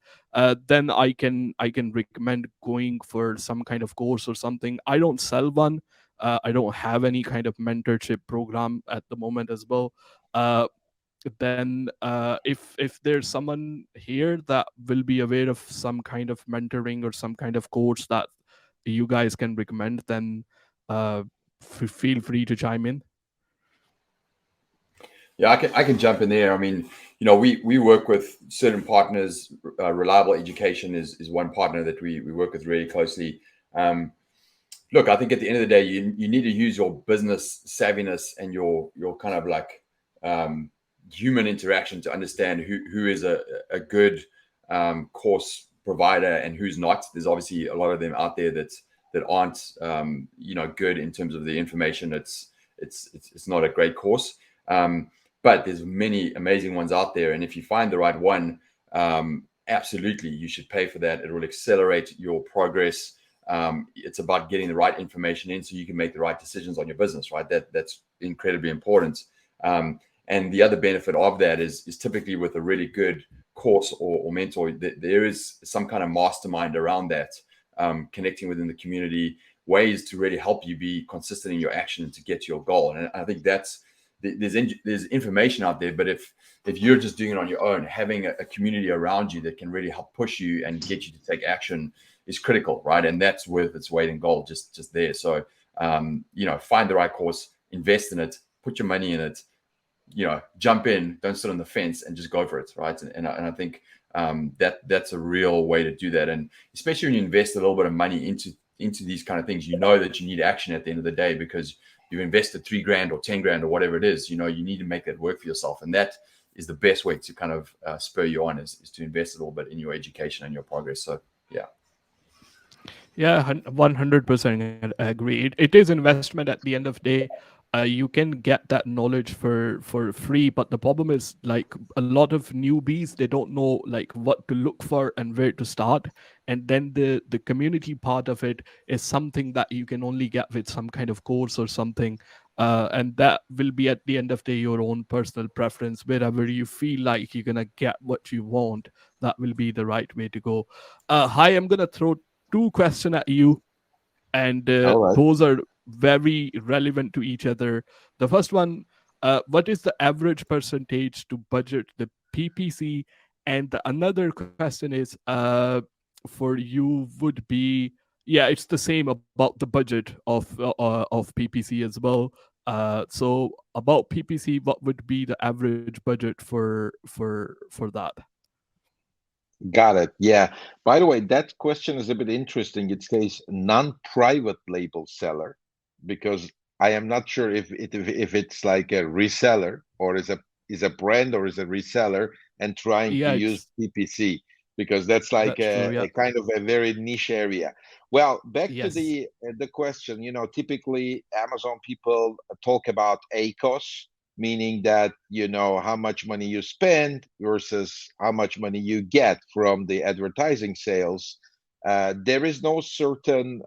[SPEAKER 1] then I can recommend going for some kind of course or something. I don't sell one. I don't have any kind of mentorship program at the moment as well. Then if there's someone here that will be aware of some kind of mentoring or some kind of course that you guys can recommend, then feel free to chime in.
[SPEAKER 5] Yeah, I can jump in there. I mean, we work with certain partners. Reliable Education is one partner that we work with really closely. Look, I think at the end of the day, you need to use your business savviness and your kind of like human interaction to understand who is a good course provider and who's not. There's obviously a lot of them out there that aren't good in terms of the information. It's not a great course, but there's many amazing ones out there, and if you find the right one, absolutely you should pay for that. It will accelerate your progress. It's about getting the right information in so you can make the right decisions on your business, right? That's incredibly important. And the other benefit of that is typically with a really good course or mentor, there is some kind of mastermind around that, connecting within the community, ways to really help you be consistent in your action to get to your goal. And I think there's information out there, but if you're just doing it on your own, having a community around you that can really help push you and get you to take action is critical, right? And that's worth its weight in gold, just there. So find the right course, invest in it, put your money in it, jump in, don't sit on the fence, and just go for it, right? And I think that's a real way to do that. And especially when you invest a little bit of money into these kind of things, that you need action at the end of the day, because you've invested $3,000 or $10,000 or whatever it is. You need to make that work for yourself, and that is the best way to kind of spur you on, is to invest a little bit in your education and your progress. So
[SPEAKER 1] Yeah, 100% agree. It is investment at the end of the day. You can get that knowledge for free, but the problem is, like, a lot of newbies, they don't know like what to look for and where to start. And then the community part of it is something that you can only get with some kind of course or something. And that will be at the end of the day your own personal preference. Wherever you feel like you're gonna get what you want, that will be the right way to go. Hi, I'm gonna throw two questions at you, and
[SPEAKER 2] All right.
[SPEAKER 1] those are very relevant to each other. The first one, what is the average percentage to budget the PPC? And the another question is, for you would be, yeah, it's the same about the budget of PPC as well. So about PPC, what would be the average budget for that?
[SPEAKER 2] Got it. Yeah. By the way, that question is a bit interesting. It says non-private label seller, because I am not sure if it's like a reseller, or is a brand, or is a reseller and trying
[SPEAKER 1] Yeah,
[SPEAKER 2] to use
[SPEAKER 1] it's
[SPEAKER 2] PPC, because that's like
[SPEAKER 1] that's true. Yeah.
[SPEAKER 2] a kind of a very niche area. Well, back to
[SPEAKER 1] Yes.
[SPEAKER 2] the question, typically Amazon people talk about ACOS, meaning that how much money you spend versus how much money you get from the advertising sales. There is no certain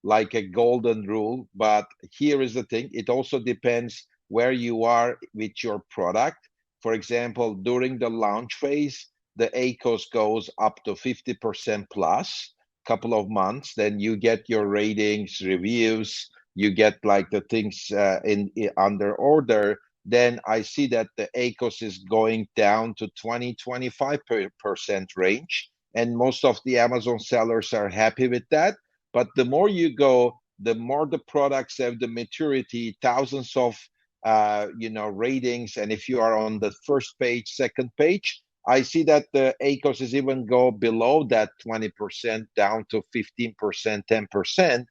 [SPEAKER 2] like a golden rule, but here is the thing: it also depends where you are with your product. For example, during the launch phase, the ACOS goes up to 50% plus couple of months. Then you get your ratings, reviews, you get like the things in under order. Then I see that the ACOS is going down to 20-25% range, and most of the Amazon sellers are happy with that. But the more you go, the more the products have the maturity, thousands of ratings, and if you are on the first page, second page, I see that the ACOS is even go below that 20%, down to 15%, 10%.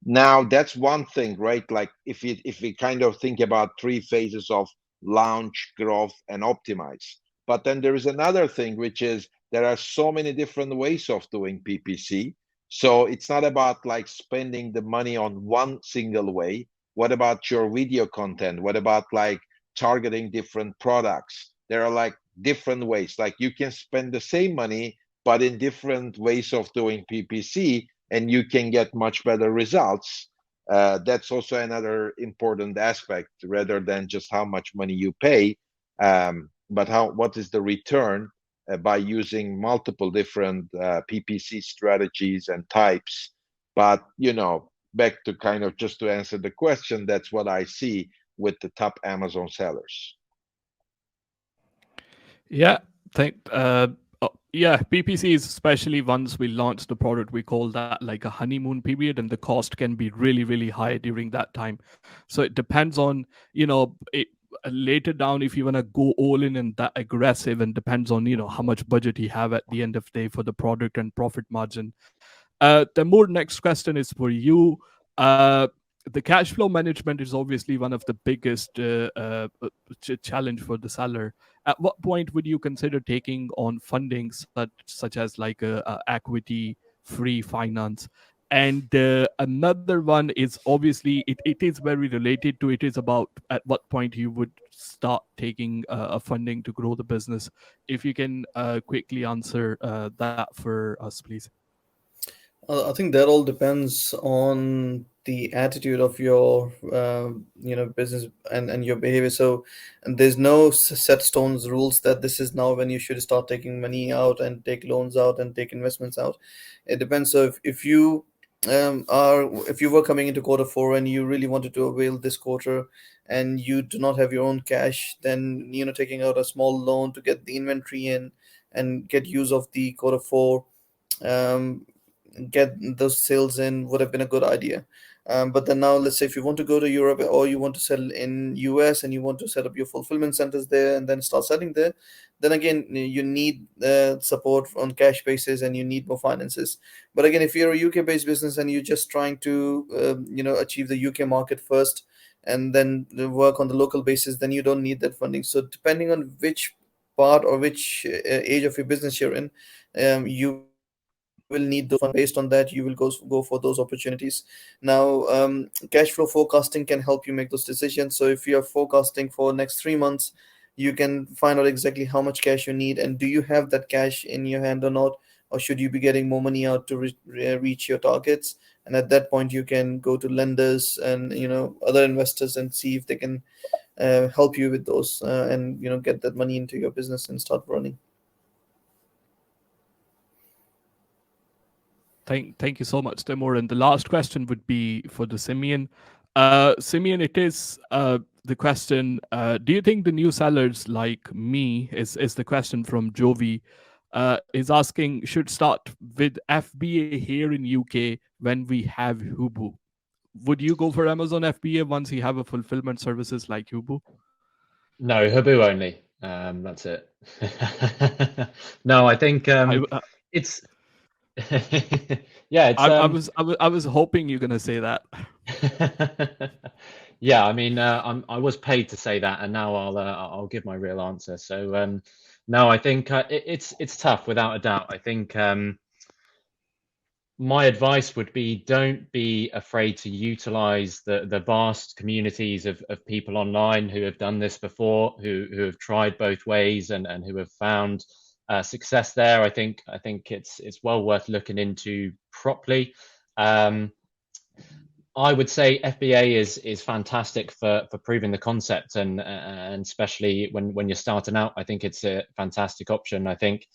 [SPEAKER 2] Now that's one thing, right? Like if we kind of think about three phases of launch, growth, and optimize. But then there is another thing, which is there are so many different ways of doing PPC. So it's not about like spending the money on one single way. What about your video content? What about like targeting different products? There are like different ways. Like you can spend the same money, but in different ways of doing PPC, and you can get much better results. That's also another important aspect, rather than just how much money you pay, but what is the return by using multiple different PPC strategies and types. But back to kind of just to answer the question, that's what I see with the top Amazon sellers.
[SPEAKER 1] Yeah, PPC is, especially once we launch the product, we call that like a honeymoon period, and the cost can be really, really high during that time. So it depends on, later down, if you want to go all in and that aggressive, and depends on, how much budget you have at the end of the day for the product and profit margin. The more next question is for you. The cash flow management is obviously one of the biggest challenge for the seller. At what point would you consider taking on funding such as like a equity free finance? And another one is obviously it is very related to it, is about at what point you would start taking a funding to grow the business. If you can quickly answer that for us, please.
[SPEAKER 3] I think that all depends on the attitude of your business and your behavior. So, and there's no set stones rules that this is now when you should start taking money out and take loans out and take investments out. It depends. So if you if you were coming into quarter 4 and you really wanted to avail this quarter and you do not have your own cash, then taking out a small loan to get the inventory in and get use of the quarter 4, um, get those sales in would have been a good idea. But then now, let's say if you want to go to Europe or you want to sell in US and you want to set up your fulfillment centers there and then start selling there, then again you need support on cash basis and you need more finances. But again, if you're a UK based business and you're just trying to achieve the UK market first and then work on the local basis, then you don't need that funding. So depending on which part or which age of your business you're in, you will need those funds. Based on that, you will go for those opportunities. Now, cash flow forecasting can help you make those decisions. So if you are forecasting for next 3 months, you can find out exactly how much cash you need and do you have that cash in your hand or not, or should you be getting more money out to reach your targets. And at that point, you can go to lenders and other investors and see if they can help you with those and get that money into your business and start running.
[SPEAKER 1] Thank you so much, Timur. And the last question would be for the Simeon. Simeon, it is the question, do you think the new sellers like me, is the question from Jovi, is asking, should start with FBA here in UK when we have Huboo? Would you go for Amazon FBA once you have a fulfillment services like Huboo?
[SPEAKER 4] No, Huboo only. That's it. No, I think it's yeah, it's
[SPEAKER 1] I was hoping you're gonna say that.
[SPEAKER 4] Yeah, I mean, I was paid to say that, and now I'll give my real answer. So no, I think it's tough without a doubt. I think my advice would be, don't be afraid to utilize the vast communities of people online who have done this before, who have tried both ways and who have found success there. I think it's well worth looking into properly. I would say FBA is fantastic for proving the concept, and especially when you're starting out, I think it's a fantastic option. I think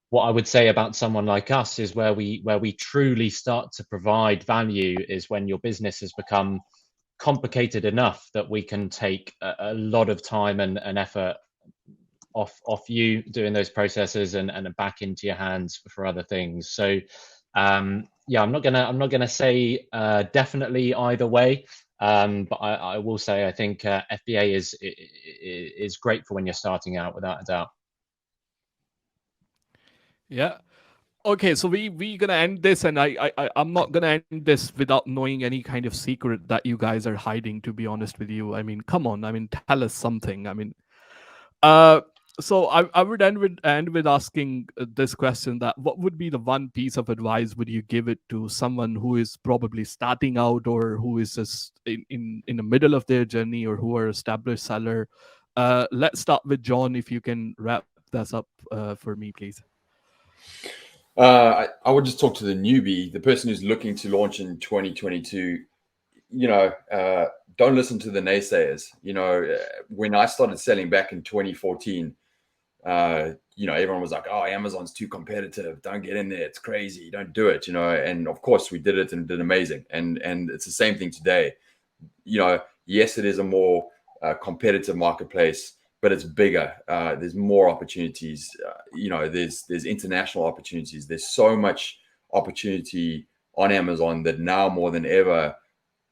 [SPEAKER 4] what I would say about someone like us is where we truly start to provide value is when your business has become complicated enough that we can take a lot of time and effort off you doing those processes and back into your hands for other things. So yeah, I'm not gonna say definitely either way, but I will say I think FBA is great for when you're starting out, without a doubt.
[SPEAKER 1] Yeah. Okay, so we're gonna end this, and I'm not gonna end this without knowing any kind of secret that you guys are hiding. To be honest with you, I mean, come on, I mean, tell us something. I mean, so I would end with asking this question: that what would be the one piece of advice would you give it to someone who is probably starting out, or who is just in the middle of their journey, or who are established seller? Let's start with John. If you can wrap this up for me, please.
[SPEAKER 5] I would just talk to the newbie, the person who's looking to launch in 2022. Don't listen to the naysayers. When I started selling back in 2014, everyone was like, "Oh, Amazon's too competitive. Don't get in there. It's crazy. Don't do it." And of course we did it and did amazing. And it's the same thing today. Yes, it is a more competitive marketplace, but it's bigger. There's more opportunities. There's international opportunities. There's so much opportunity on Amazon that now more than ever,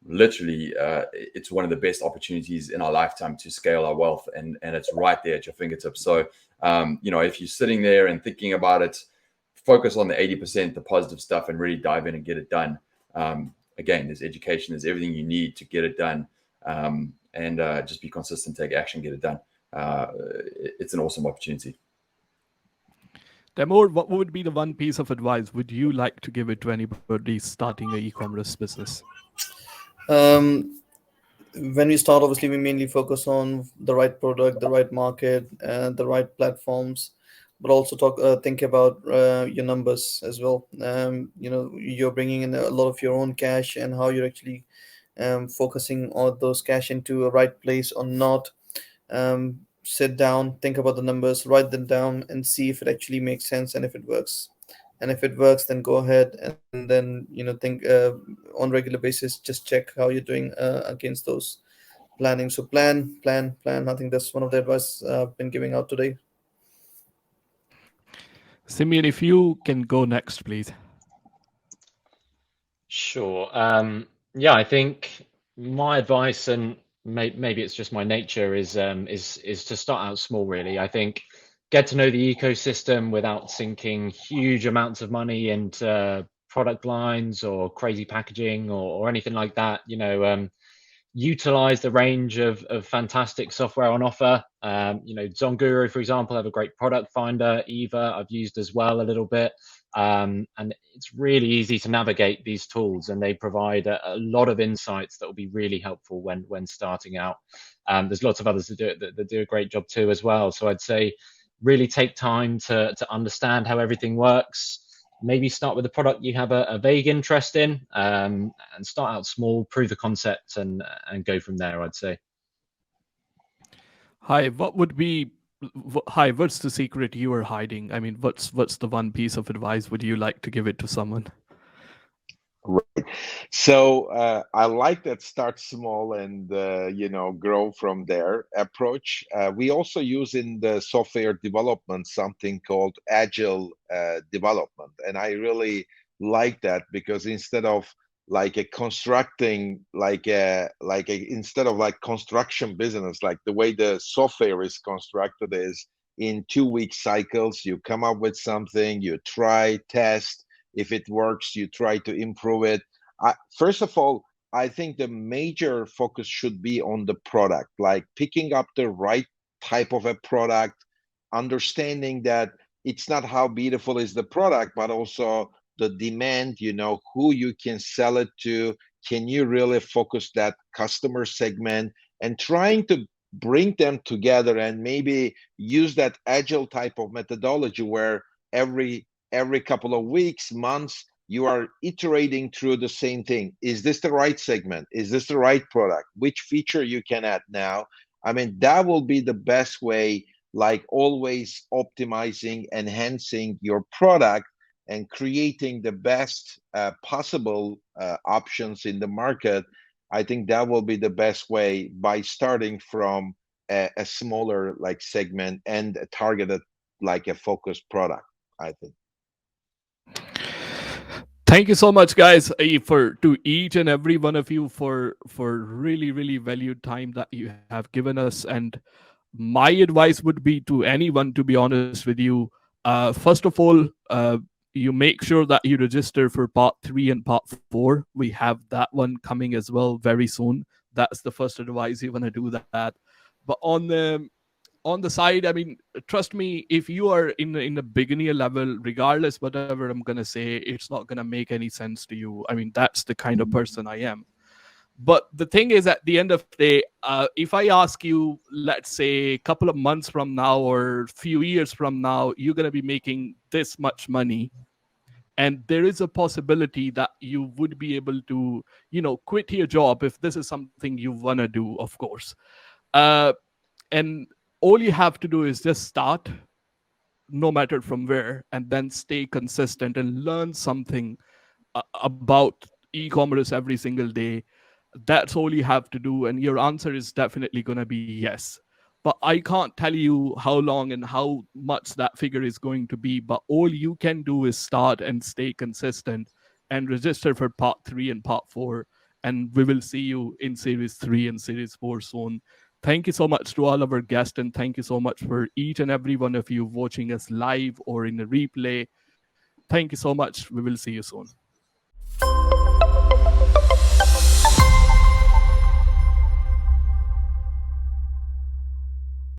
[SPEAKER 5] literally, it's one of the best opportunities in our lifetime to scale our wealth, and it's right there at your fingertips. So, if you're sitting there and thinking about it, focus on the 80%, the positive stuff, and really dive in and get it done. Again, there's education, there's everything you need to get it done, and just be consistent, take action, get it done. It's an awesome opportunity.
[SPEAKER 1] Timur, what would be the one piece of advice would you like to give it to anybody starting an e-commerce business?
[SPEAKER 3] When we start, obviously we mainly focus on the right product, the right market, and the right platforms. but also think about your numbers as well. You're bringing in a lot of your own cash, and how you're actually focusing all those cash into a right place or not. Sit down, think about the numbers, write them down, and see if it actually makes sense and if it works. And if it works, then go ahead and then think on regular basis. Just check how you're doing against those planning. So plan. I think that's one of the advice I've been giving out today.
[SPEAKER 1] Simeon, if you can go next, please.
[SPEAKER 4] Sure. Yeah, I think my advice, and maybe it's just my nature, is to start out small. Really, I think get to know the ecosystem without sinking huge amounts of money into product lines or crazy packaging or anything like that. Utilize the range of fantastic software on offer. ZonGuru, for example, have a great product finder. Eva, I've used as well a little bit. And it's really easy to navigate these tools, and they provide a lot of insights that will be really helpful when starting out. There's lots of others that do a great job too as well. So I'd say really take time to understand how everything works. Maybe start with a product you have a vague interest in, and start out small, prove the concept, and go from there, I'd say.
[SPEAKER 1] Hi, what's the secret you are hiding? I mean, what's the one piece of advice would you like to give it to someone?
[SPEAKER 2] Right. So I like that start small and grow from there approach. We also use in the software development something called Agile Development, and I really like that, because instead of construction business, like the way the software is constructed is in 2-week cycles. You come up with something, you try, test. If it works, you try to improve it. First of all, I think the major focus should be on the product, like picking up the right type of a product, understanding that it's not how beautiful is the product, but also the demand, who you can sell it to. Can you really focus that customer segment, and trying to bring them together and maybe use that agile type of methodology where every couple of weeks, months, you are iterating through the same thing. Is this the right segment? Is this the right product? Which feature you can add now? I mean, that will be the best way, like always optimizing, enhancing your product, and creating the best possible options in the market. I think that will be the best way, by starting from a smaller segment and a targeted, a focused product, I think.
[SPEAKER 1] Thank you so much, guys, to each and every one of you for really, really valued time that you have given us. And my advice would be to anyone, to be honest with you, first of all, you make sure that you register for part 3 and part 4. We have that one coming as well very soon. That's the first advice. You want to do that. But on the side, I mean, trust me, if you are in the beginner level, regardless whatever I'm gonna say, it's not gonna make any sense to you. I mean, that's the kind of person I am. But the thing is, at the end of the day, if I ask you, let's say a couple of months from now or a few years from now, you're gonna be making this much money, and there is a possibility that you would be able to, quit your job if this is something you wanna do, of course. And all you have to do is just start, no matter from where, and then stay consistent and learn something about e-commerce every single day. That's all you have to do, and your answer is definitely going to be yes. But I can't tell you how long and how much that figure is going to be, but all you can do is start and stay consistent and register for part 3 and part 4, and we will see you in series 3 and series 4 soon. Thank you so much to all of our guests, and thank you so much for each and every one of you watching us live or in the replay. Thank you so much. We will see you soon.